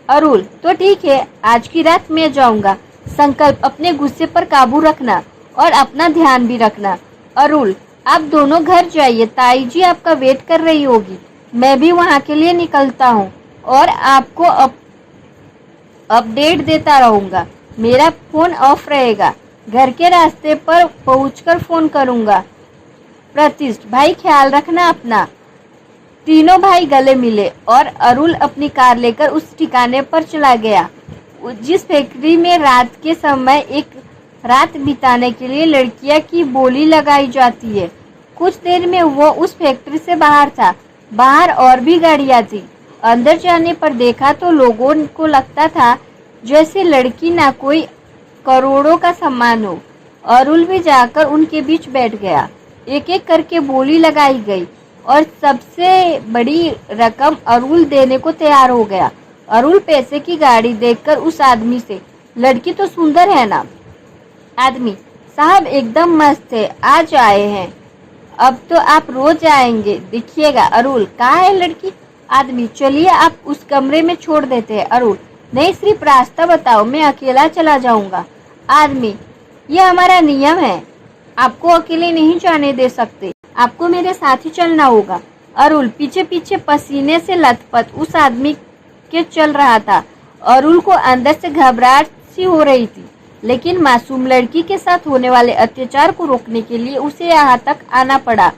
Speaker 1: अरुल, तो ठीक है, आज की रात मैं जाऊंगा। संकल्प, अपने गुस्से पर काबू रखना और अपना ध्यान भी रखना। अरुल, आप दोनों घर जाइए, ताई जी आपका वेट कर रही होगी। मैं भी वहाँ के लिए निकलता हूँ और आपको अपडेट देता रहूँगा। मेरा फ़ोन ऑफ रहेगा। घर के रास्ते पर पहुँचकर फ़ोन करूँगा। प्रतिष्ठ, भाई ख्याल रखना अपना। तीनों भाई गले मिले और अरुल अपनी कार लेकर उस ठिकाने पर चला गया जिस फैक्ट्री में रात के समय एक रात बिताने के लिए लड़कियां की बोली लगाई जाती है। कुछ देर में वो उस फैक्ट्री से बाहर था। बाहर और भी गाड़ियां थी। अंदर जाने पर देखा तो लोगों को लगता था जैसे लड़की ना कोई करोड़ों का सामान हो। अरुल भी जाकर उनके बीच बैठ गया। एक एक करके बोली लगाई गई और सबसे बड़ी रकम अरुल देने को तैयार हो गया। अरुल पैसे की गाड़ी देखकर उस आदमी से, लड़की तो सुंदर है ना? आदमी, साहब एकदम मस्त है, आज आए हैं। अब तो आप रोज आएंगे, देखिएगा। अरुल, कहाँ है लड़की? आदमी, चलिए आप उस कमरे में छोड़ देते हैं। अरुल, नहीं, सिर्फ रास्ता बताओ, मैं अकेला चला जाऊंगा। आदमी, यह हमारा नियम है, आपको अकेले नहीं जाने दे सकते, आपको मेरे साथ ही चलना होगा। अरुल पीछे पीछे पसीने से लथपथ उस आदमी के चल रहा था। अरुल को अंदर से घबराहट सी हो रही थी, लेकिन मासूम लड़की के साथ होने वाले अत्याचार को रोकने के लिए उसे यहाँ तक आना पड़ा।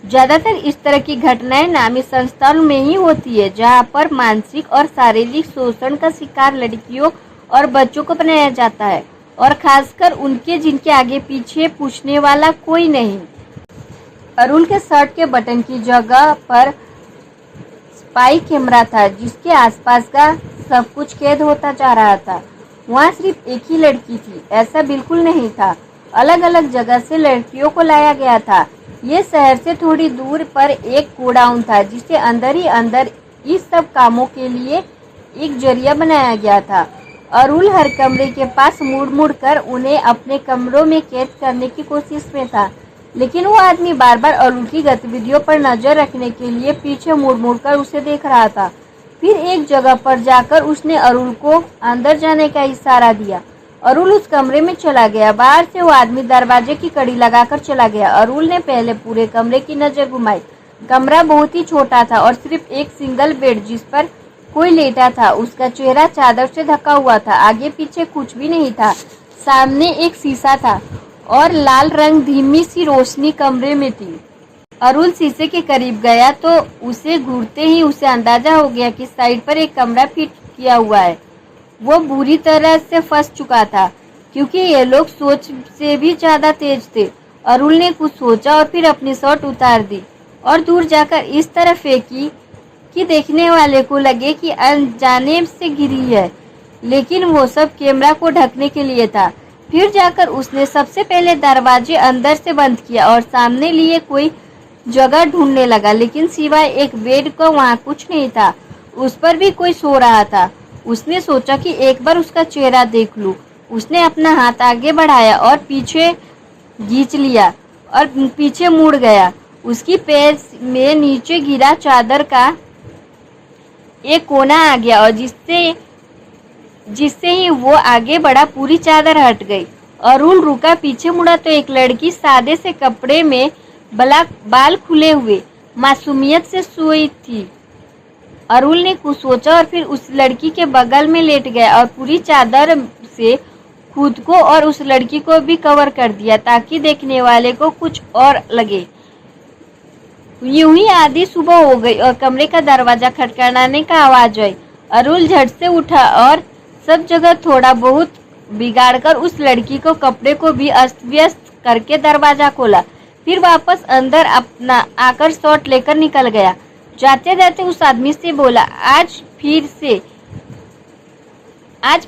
Speaker 1: ज्यादातर इस तरह की घटनाएं नामी संस्थानों में ही होती है, जहाँ पर मानसिक और शारीरिक शोषण का शिकार लड़कियों और बच्चों को बनाया जाता है, और खासकर उनके जिनके आगे पीछे पूछने वाला कोई नहीं। अरुल के शर्ट के बटन की जगह पर स्पाई कैमरा था, जिसके आसपास का सब कुछ कैद होता जा रहा था। वहाँ सिर्फ एक ही लड़की थी, ऐसा बिल्कुल नहीं था। अलग अलग जगह से लड़कियों को लाया गया था। ये शहर से थोड़ी दूर पर एक गोडाउन था, जिसे अंदर ही अंदर इस सब कामों के लिए एक जरिया बनाया गया था। अरुल हर कमरे के पास मुड़ मुड़ कर उन्हें अपने कमरों में कैद करने की कोशिश में था, लेकिन वो आदमी बार बार अरुल की गतिविधियों पर नजर रखने के लिए पीछे मुड़ मुड़ कर उसे देख रहा था। फिर एक जगह पर जाकर उसने अरुल को अंदर जाने का इशारा दिया। अरुल उस कमरे में चला गया। बाहर से वो आदमी दरवाजे की कड़ी लगाकर चला गया। अरुल ने पहले पूरे कमरे की नजर घुमाई। कमरा बहुत ही छोटा था और सिर्फ एक सिंगल बेड जिस पर कोई लेटा था, उसका चेहरा चादर से ढका हुआ था। आगे पीछे कुछ भी नहीं था। सामने एक शीशा था और लाल रंग धीमी सी रोशनी कमरे में थी। अरुल शीशे के करीब गया तो उसे घूरते ही उसे अंदाजा हो गया कि साइड पर एक कमरा फिट किया हुआ है। वो बुरी तरह से फंस चुका था, क्योंकि ये लोग सोच से भी ज्यादा तेज थे। अरुल ने कुछ सोचा और फिर अपनी शर्ट उतार दी और दूर जाकर इस तरह फेंकी कि देखने वाले को लगे कि अनजाने से गिरी है, लेकिन वो सब कैमरा को ढकने के लिए था। फिर जाकर उसने सबसे पहले दरवाजे अंदर से बंद किया और सामने लिए कोई जगह ढूंढने लगा, लेकिन सिवाय एक बेड को वहाँ कुछ नहीं था। उस पर भी कोई सो रहा था। उसने सोचा कि एक बार उसका चेहरा देख लूं। उसने अपना हाथ आगे बढ़ाया और पीछे खींच लिया और पीछे मुड़ गया। उसकी पैर में नीचे गिरा चादर का एक कोना आ गया और जिससे ही वो आगे बढ़ा पूरी चादर हट गई। अरुल रुका, पीछे मुड़ा तो एक लड़की सादे से कपड़े में बाल खुले हुए मासूमियत से सोई थी। अरुल ने कुछ सोचा और फिर उस लड़की के बगल में लेट गया और पूरी चादर से खुद को और उस लड़की को भी कवर कर दिया, ताकि देखने वाले को कुछ और लगे। यूं ही आधी सुबह हो गई और कमरे का दरवाजा खटखटाने का आवाज आई। अरुल झट से उठा और सब जगह थोड़ा बहुत बिगाड़कर उस लड़की को कपड़े को भी अस्त व्यस्त करके दरवाजा खोला। फिर वापस अंदर अपना आकर शॉट लेकर निकल गया। जाते जाते उस आदमी से बोला, आज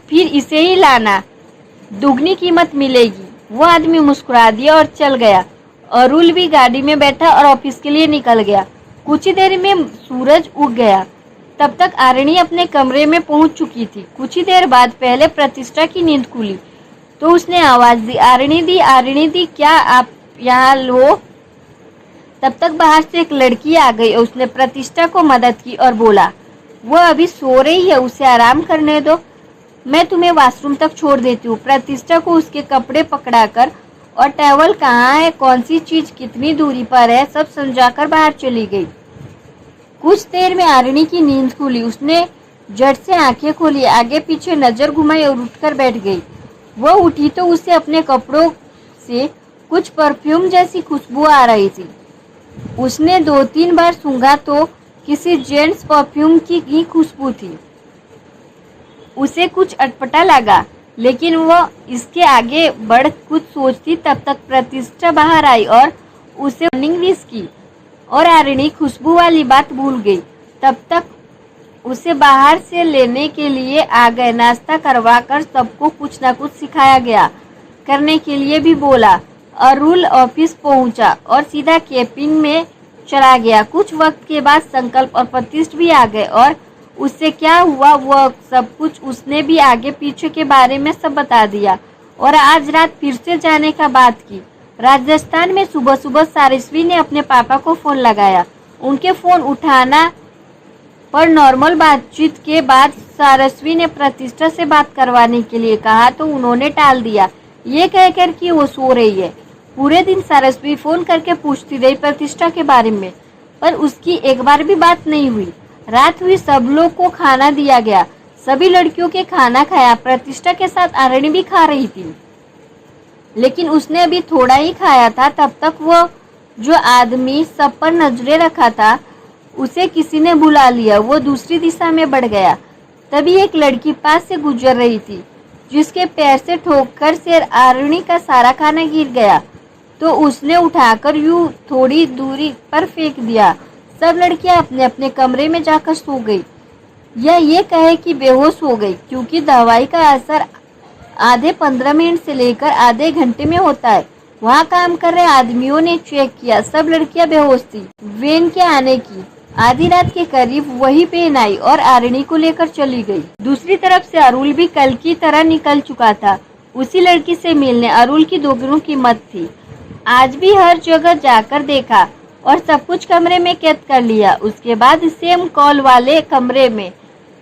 Speaker 1: फिर इसे ही लाना, दुगनी कीमत मिलेगी। वो आदमी मुस्कुरा दिया और चल गया। अरुल भी गाड़ी में बैठा और ऑफिस के लिए निकल गया। कुछ ही देर में सूरज उग गया। तब तक आरणी अपने कमरे में पहुंच चुकी थी। कुछ ही देर बाद पहले प्रतिष्ठा की नींद खुली तो उसने आवाज दी, आरणी दी, क्या आप यहाँ लो? तब तक बाहर से एक लड़की आ गई और उसने प्रतिष्ठा को मदद की और बोला, वो अभी सो रही है, उसे आराम करने दो, मैं तुम्हें वॉशरूम तक छोड़ देती हूँ। प्रतिष्ठा को उसके कपड़े पकड़ाकर और टॉवल कहाँ है, कौन सी चीज कितनी दूरी पर है, सब समझाकर बाहर चली गई। कुछ देर में आरिणी की नींद खुली। उसने झट से आंखें खोली, आगे पीछे नजर घुमाई और उठकर बैठ गई। वो उठी तो उसे अपने कपड़ों से कुछ परफ्यूम जैसी खुशबू आ रही थी। उसने 2-3 बार सूंघा तो किसी जेंट्स परफ्यूम की ही खुशबू थी। उसे कुछ अटपटा लगा, लेकिन वो इसके आगे बढ़ कुछ सोचती तब तक प्रतिष्ठा बाहर आई और उसे वार्निंग विश की और आरिणी खुशबू वाली बात भूल गई। तब तक उसे बाहर से लेने के लिए आ गए। नाश्ता करवाकर सबको कुछ न कुछ सिखाया गया, करने के लिए भी बोला। अरुल ऑफिस पहुंचा और सीधा केबिन में चला गया। कुछ वक्त के बाद संकल्प और प्रतिष्ठा भी आ गए और उससे क्या हुआ वह सब कुछ उसने भी आगे पीछे के बारे में सब बता दिया और आज रात फिर से जाने का बात की। राजस्थान में सुबह सुबह सारस्वी ने अपने पापा को फोन लगाया। उनके फोन उठाना पर नॉर्मल बातचीत के बाद सारस्वी ने प्रतिष्ठा से बात करवाने के लिए कहा तो उन्होंने टाल दिया, ये कहकर कि वो सो रही है। पूरे दिन सारस्वी फोन करके पूछती रही प्रतिष्ठा के बारे में, पर उसकी एक बार भी बात नहीं हुई। रात हुई, सब लोग को खाना दिया गया। सभी लड़कियों के खाना खाया। प्रतिष्ठा के साथ आरिणी भी खा रही थी, लेकिन उसने अभी थोड़ा ही खाया था। तब तक वो जो आदमी सब पर नजरें रखा था उसे किसी ने बुला लिया। वो दूसरी दिशा में बढ़ गया। तभी एक लड़की पास से गुजर रही थी, जिसके पैर से ठोकर से आरिणी का सारा खाना गिर गया तो उसने उठाकर यूं थोड़ी दूरी पर फेंक दिया। सब लड़कियां अपने अपने कमरे में जाकर सो गई या ये कहे कि बेहोश हो गई, क्योंकि दवाई का असर आधे 15 मिनट से लेकर आधे घंटे में होता है। वहाँ काम कर रहे आदमियों ने चेक किया, सब लड़कियां बेहोश थी। वेन के आने की आधी रात के करीब वही वेन आई और आरिणी को लेकर चली गई। दूसरी तरफ से अरुल भी कल की तरह निकल चुका था उसी लड़की से मिलने। अरुल की दोगुनी कीमत थी। आज भी हर जगह जाकर देखा और सब कुछ कमरे में कैद कर लिया। उसके बाद सेम कॉल वाले कमरे में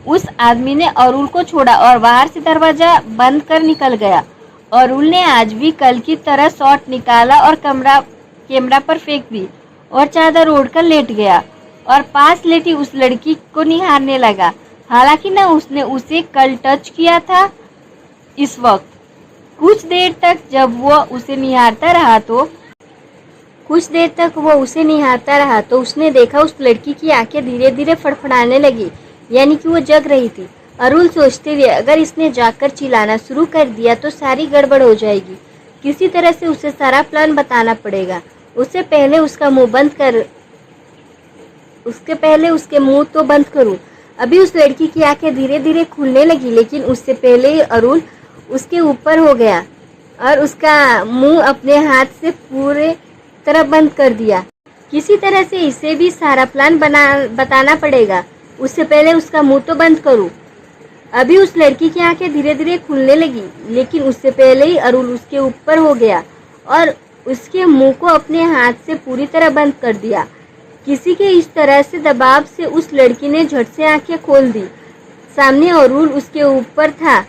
Speaker 1: उस आदमी ने अरुल को छोड़ा और बाहर से दरवाजा बंद कर निकल गया। अरुल ने आज भी कल की तरह शॉट निकाला और कैमरा पर फेंक दी और चादर ओढ़कर लेट गया और पास लेटी उस लड़की को निहारने लगा। हालांकि न उसने उसे कल टच किया था। इस वक्त कुछ देर तक वो उसे निहारता रहा तो उसने देखा उस लड़की की आंखें धीरे धीरे फड़फड़ाने लगी, यानी कि वो जग रही थी। अरुल सोचते हुए अगर इसने जाकर चिल्लाना शुरू कर दिया तो सारी गड़बड़ हो जाएगी। किसी तरह से उसे सारा प्लान बताना पड़ेगा। उसके पहले उसके मुंह तो बंद करूं। अभी उस लड़की की आंखें धीरे धीरे खुलने लगी, लेकिन उससे पहले ही अरुल उसके ऊपर हो गया और उसका मुंह अपने हाथ से पूरे तरह बंद कर दिया। किसी तरह से इसे भी सारा प्लान बताना पड़ेगा। उससे पहले उसका मुंह तो बंद करूं। अभी उस लड़की की आंखें धीरे धीरे खुलने लगी, लेकिन उससे पहले ही अरुल उसके ऊपर हो गया और उसके मुंह को अपने हाथ से पूरी तरह बंद कर दिया। किसी के इस तरह से दबाव से उस लड़की ने झट से आंखें खोल दी। सामने अरुल उसके ऊपर था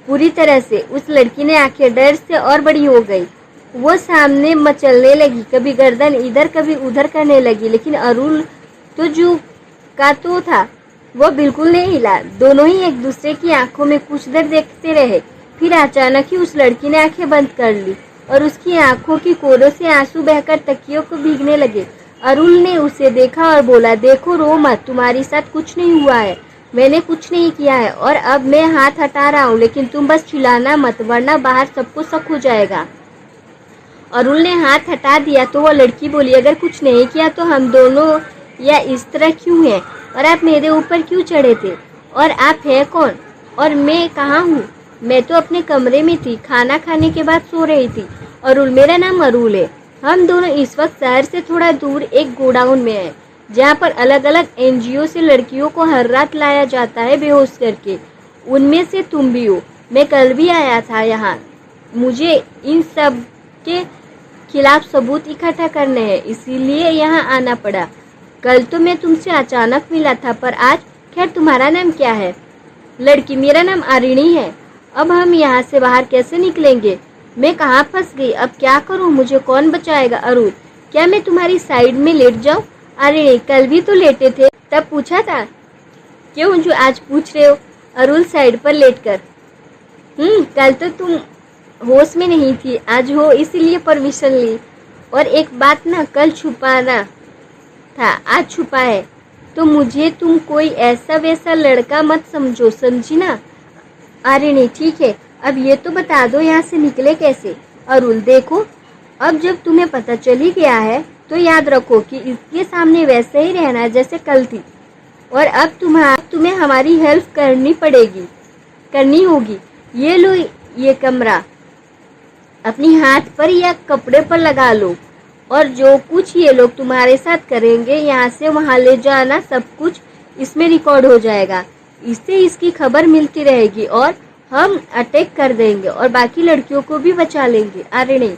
Speaker 1: पूरी तरह से। उस लड़की ने आंखें डर से और बड़ी हो गई। वो सामने मचलने लगी, कभी गर्दन इधर कभी उधर करने लगी, लेकिन अरुल तो झुका तो था, वो बिल्कुल नहीं हिला। दोनों ही एक दूसरे की आंखों में कुछ देर देखते रहे। फिर अचानक ही उस लड़की ने आंखें बंद कर ली और उसकी आंखों की कोरों से आंसू बहकर तकियों को भीगने लगे। अरुल ने उसे देखा और बोला, देखो रो मत, तुम्हारे साथ कुछ नहीं हुआ है, मैंने कुछ नहीं किया है और अब मैं हाथ हटा रहा हूँ, लेकिन तुम बस चिल्लाना मत, वरना बाहर सबको शक हो जाएगा। अरुल ने हाथ हटा दिया तो वह लड़की बोली, अगर कुछ नहीं किया तो हम दोनों या इस तरह क्यों हैं और आप मेरे ऊपर क्यों चढ़े थे और आप हैं कौन और मैं कहाँ हूँ? मैं तो अपने कमरे में थी, खाना खाने के बाद सो रही थी। अरुल, मेरा नाम अरुल है। हम दोनों इस वक्त शहर से थोड़ा दूर एक गोडाउन में हैं, जहाँ पर अलग अलग एनजीओ से लड़कियों को हर रात लाया जाता है बेहोश करके। उनमें से तुम भी हो। मैं कल भी आया था यहाँ। मुझे इन सब के खिलाफ सबूत इकट्ठा करने हैं, इसीलिए यहाँ आना पड़ा। कल तो मैं तुमसे अचानक मिला था, पर आज खैर तुम्हारा नाम क्या है? लड़की, मेरा नाम आरिणी है। अब हम यहाँ से बाहर कैसे निकलेंगे? मैं कहाँ फंस गई, अब क्या करूँ, मुझे कौन बचाएगा? अरुण, क्या मैं तुम्हारी साइड में लेट जाऊँ? अरे कल भी तो लेटे थे, तब पूछा था, क्यों जो आज पूछ रहे हो? अरुण साइड पर लेटकर, कल तो तुम होश में नहीं थी, आज हो इसीलिए परमिशन ली। और एक बात ना, कल छुपाना था, आज छुपा है, तो मुझे तुम कोई ऐसा वैसा लड़का मत समझो, समझी ना? अरे नहीं, ठीक है, अब ये तो बता दो यहाँ से निकले कैसे? अरुण, देखो, अब जब तुम्हें पता चल ही गया है तो याद रखो कि इसके सामने वैसे ही रहना जैसे कल थी, और अब तुम्हें हमारी हेल्प करनी होगी। ये लो ये कमरा, अपनी हाथ पर या कपड़े पर लगा लो, और जो कुछ ये लोग तुम्हारे साथ करेंगे यहाँ से वहाँ ले जाना, सब कुछ इसमें रिकॉर्ड हो जाएगा। इससे इसकी खबर मिलती रहेगी और हम अटैक कर देंगे और बाकी लड़कियों को भी बचा लेंगे। अरे नहीं,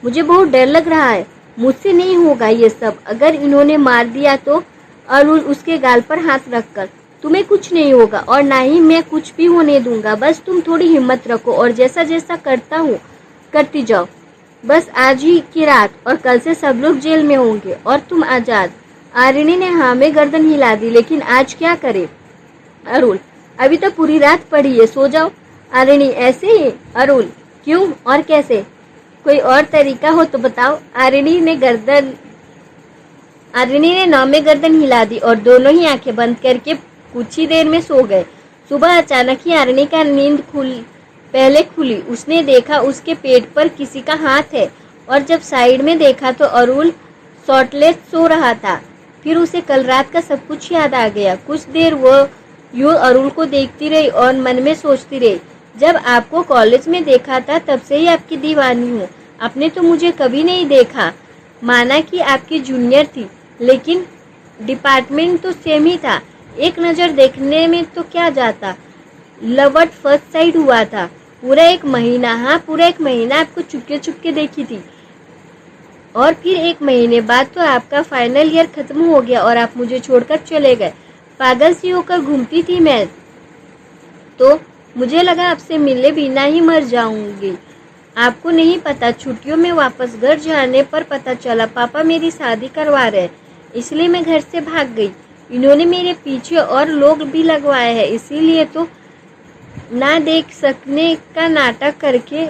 Speaker 1: मुझे बहुत डर लग रहा है, मुझसे नहीं होगा ये सब। अगर इन्होंने मार दिया तो? अरुण उसके गाल पर हाथ रखकर, तुम्हें कुछ नहीं होगा और ना ही मैं कुछ भी होने दूंगा, बस तुम थोड़ी हिम्मत रखो और जैसा जैसा करता हूँ करती जाओ। बस आज ही की रात और कल से सब लोग जेल में होंगे और तुम आजाद। आरिणी ने हाँ में गर्दन हिला दी, लेकिन आज क्या करे? अरुण, अभी तो पूरी रात पड़ी है, सो जाओ। आरिणी, ऐसे ही? अरुण, क्यों और कैसे? कोई और तरीका हो तो बताओ। आरिणी ने नाव में गर्दन हिला दी और दोनों ही आंखें बंद करके कुछ ही देर में सो गए। सुबह अचानक ही आरिणी का नींद पहले खुली। उसने देखा उसके पेट पर किसी का हाथ है और जब साइड में देखा तो अरुण शॉर्टलेस सो रहा था। फिर उसे कल रात का सब कुछ याद आ गया। कुछ देर वो यूं अरुण को देखती रही और मन में सोचती रही, जब आपको कॉलेज में देखा था तब से ही आपकी दीवानी हूँ। आपने तो मुझे कभी नहीं देखा, माना कि आपकी जूनियर थी, लेकिन डिपार्टमेंट तो सेम ही था। एक नज़र देखने में तो क्या जाता, लव एट फर्स्ट साइट हुआ था। पूरा एक महीना आपको चुपके चुपके देखी थी और फिर 1 महीने बाद तो आपका फाइनल ईयर खत्म हो गया और आप मुझे छोड़कर चले गए। पागल सी होकर घूमती थी मैं तो, मुझे लगा आपसे मिले बिना ही मर जाऊंगी। आपको नहीं पता, छुट्टियों में वापस घर जाने पर पता चला पापा मेरी शादी करवा रहे, इसलिए मैं घर से भाग गई। इन्होंने मेरे पीछे और लोग भी लगवाए हैं, इसीलिए तो ना देख सकने का नाटक करके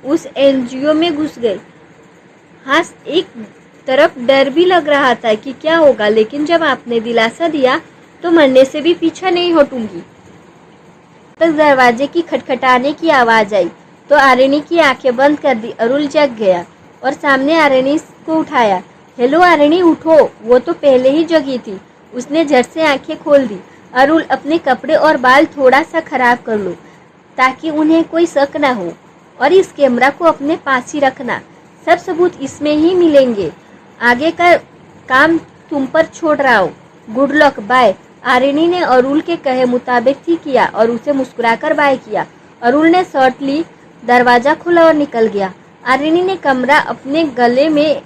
Speaker 1: उस एनजीओ में घुस गई। हाँ, एक तरफ डर भी लग रहा था कि क्या होगा, लेकिन जब आपने दिलासा दिया तो मरने से भी पीछा नहीं हटूंगी। तक दरवाजे की खटखटाने की आवाज आई तो आरिणी की आंखें बंद कर दी। अरुण जग गया और सामने आरिणी को उठाया। हेलो आरिणी, उठो। वो तो पहले ही जगी थी। उसने झट से आंखें खोल दी। अरुण, अपने कपड़े और बाल थोड़ा सा खराब कर लो ताकि उन्हें कोई शक ना हो, और इस कैमरा को अपने पास ही रखना, सब सबूत इसमें ही मिलेंगे। आगे का काम तुम पर छोड़ रहा हूँ। Good luck, bye. आरिणी ने अरुण के कहे मुताबिक ही किया और उसे मुस्कुराकर बाय किया। अरुण ने शर्ट ली, दरवाजा खुला और निकल गया। आरिणी ने कमरा अपने गले में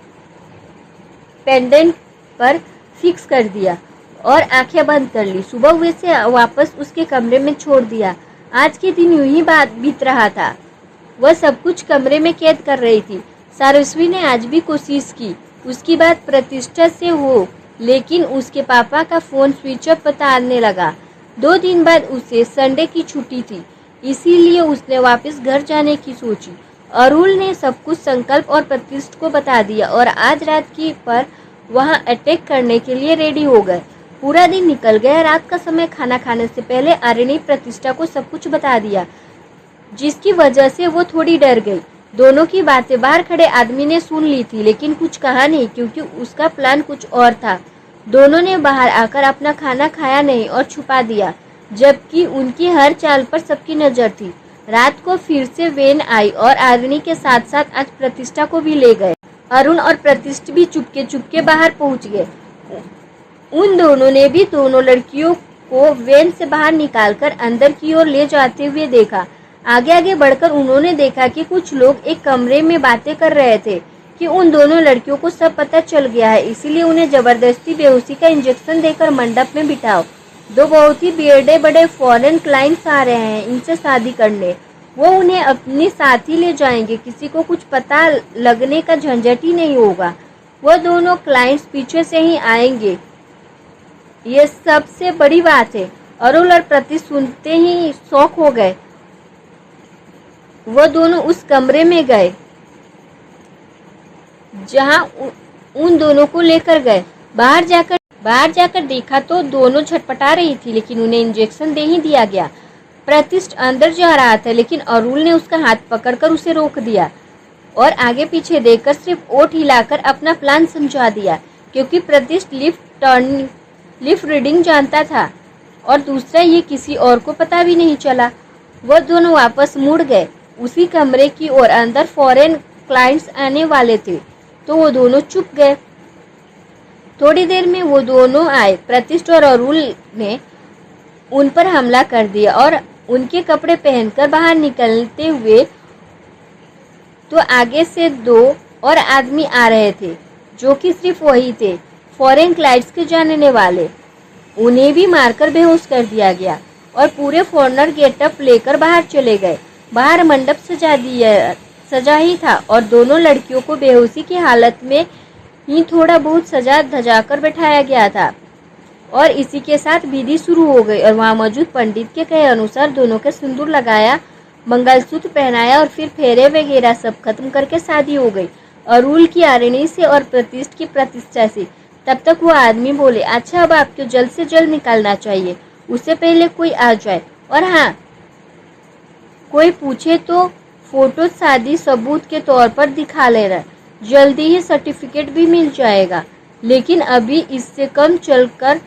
Speaker 1: पेंडेंट पर फिक्स कर दिया और आंखें बंद कर ली। सुबह हुए से वापस उसके कमरे में छोड़ दिया। आज के दिन यूं ही बीत रहा था। वह सब कुछ कमरे में कैद कर रही थी। सारस्वी ने आज भी कोशिश की उसकी बात प्रतिष्ठा से हो, लेकिन उसके पापा का फोन स्विच ऑफ बताने लगा। 2 दिन बाद उसे संडे की छुट्टी थी, इसीलिए उसने वापस घर जाने की सोची। अरुण ने सब कुछ संकल्प और प्रतिष्ठा को बता दिया और आज रात की पर वहां अटैक करने के लिए रेडी हो गए। पूरा दिन निकल गया। रात का समय खाना खाने से पहले आरिणी प्रतिष्ठा को सब कुछ बता दिया, जिसकी वजह से वो थोड़ी डर गई। दोनों की बातें बाहर खड़े आदमी ने सुन ली थी, लेकिन कुछ कहा नहीं क्योंकि उसका प्लान कुछ और था। दोनों ने बाहर आकर अपना खाना खाया नहीं और छुपा दिया, जबकि उनकी हर चाल पर सबकी नजर थी। रात को फिर से वैन आई और आरिणी के साथ साथ आज प्रतिष्ठा को भी ले गए। अरुण और प्रतिष्ठा भी चुपके चुपके बाहर पहुंच गए। उन दोनों ने भी दोनों लड़कियों को वैन से बाहर निकालकर अंदर की ओर ले जाते हुए देखा। आगे आगे बढ़कर उन्होंने देखा कि कुछ लोग एक कमरे में बातें कर रहे थे कि उन दोनों लड़कियों को सब पता चल गया है, इसीलिए उन्हें जबरदस्ती बेहोशी का इंजेक्शन देकर मंडप में बिठाओ। 2 बहुत ही बड़े फॉरेन क्लाइंट्स आ रहे हैं इनसे शादी करने, वो उन्हें अपने साथ ही ले जाएंगे, किसी को कुछ पता लगने का झंझट ही नहीं होगा। वो दोनों क्लाइंट्स पीछे से ही आएंगे, ये सबसे बड़ी बात है। अरुल और प्रति सुनते ही शॉक हो गए। वो दोनों उस कमरे में गए जहां उन दोनों को लेकर गए। बाहर जाकर देखा तो दोनों छटपटा रही थी, लेकिन उन्हें इंजेक्शन दे ही दिया गया। प्रतिष्ठ अंदर जा रहा था, लेकिन अरुल ने उसका हाथ पकड़कर उसे रोक दिया और आगे पीछे देखकर सिर्फ ओठ हिलाकर अपना प्लान समझा दिया, क्योंकि प्रतिष्ठ लिफ्ट रीडिंग जानता था और दूसरा ये किसी और को पता भी नहीं चला। वह दोनों वापस मुड़ गए उसी कमरे की ओर। अंदर फॉरेन क्लाइंट्स आने वाले थे तो वो दोनों चुप गए। थोड़ी देर में वो दोनों आए। प्रतिष्ठ और अरुल ने उन पर हमला कर दिया और उनके कपड़े पहनकर बाहर निकलते हुए तो आगे से 2 और आदमी आ रहे थे, जो कि सिर्फ वही थे, फॉरेन क्लाइंट्स के जानने वाले। उन्हें भी मारकर बेहोश कर दिया गया और पूरे फॉरेनर गेटअप लेकर बाहर चले गए। बाहर मंडप सजा ही था और दोनों लड़कियों को बेहोशी की हालत में ही थोड़ा बहुत सजा धजाकर बैठाया गया था और इसी के साथ विधि शुरू हो गई। और वहां मौजूद पंडित के कहे अनुसार दोनों के सिंदूर लगाया, मंगलसूत्र पहनाया और फिर फेरे वगैरह सब खत्म करके शादी हो गई, अरुल की आरणी से और प्रतिष्ठ की प्रतिष्ठा से। तब तक वो आदमी बोले, अच्छा अब आपको जल्द से जल्द निकलना चाहिए, उससे पहले कोई आ जाए। और हाँ, कोई पूछे तो फोटो शादी सबूत के तौर पर दिखा लेना, जल्दी ही सर्टिफिकेट भी मिल जाएगा, लेकिन अभी इससे कम चलकर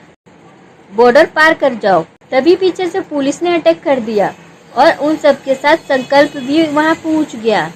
Speaker 1: बॉर्डर पार कर जाओ। तभी पीछे से पुलिस ने अटैक कर दिया और उन सबके साथ संकल्प भी वहां पहुंच गया।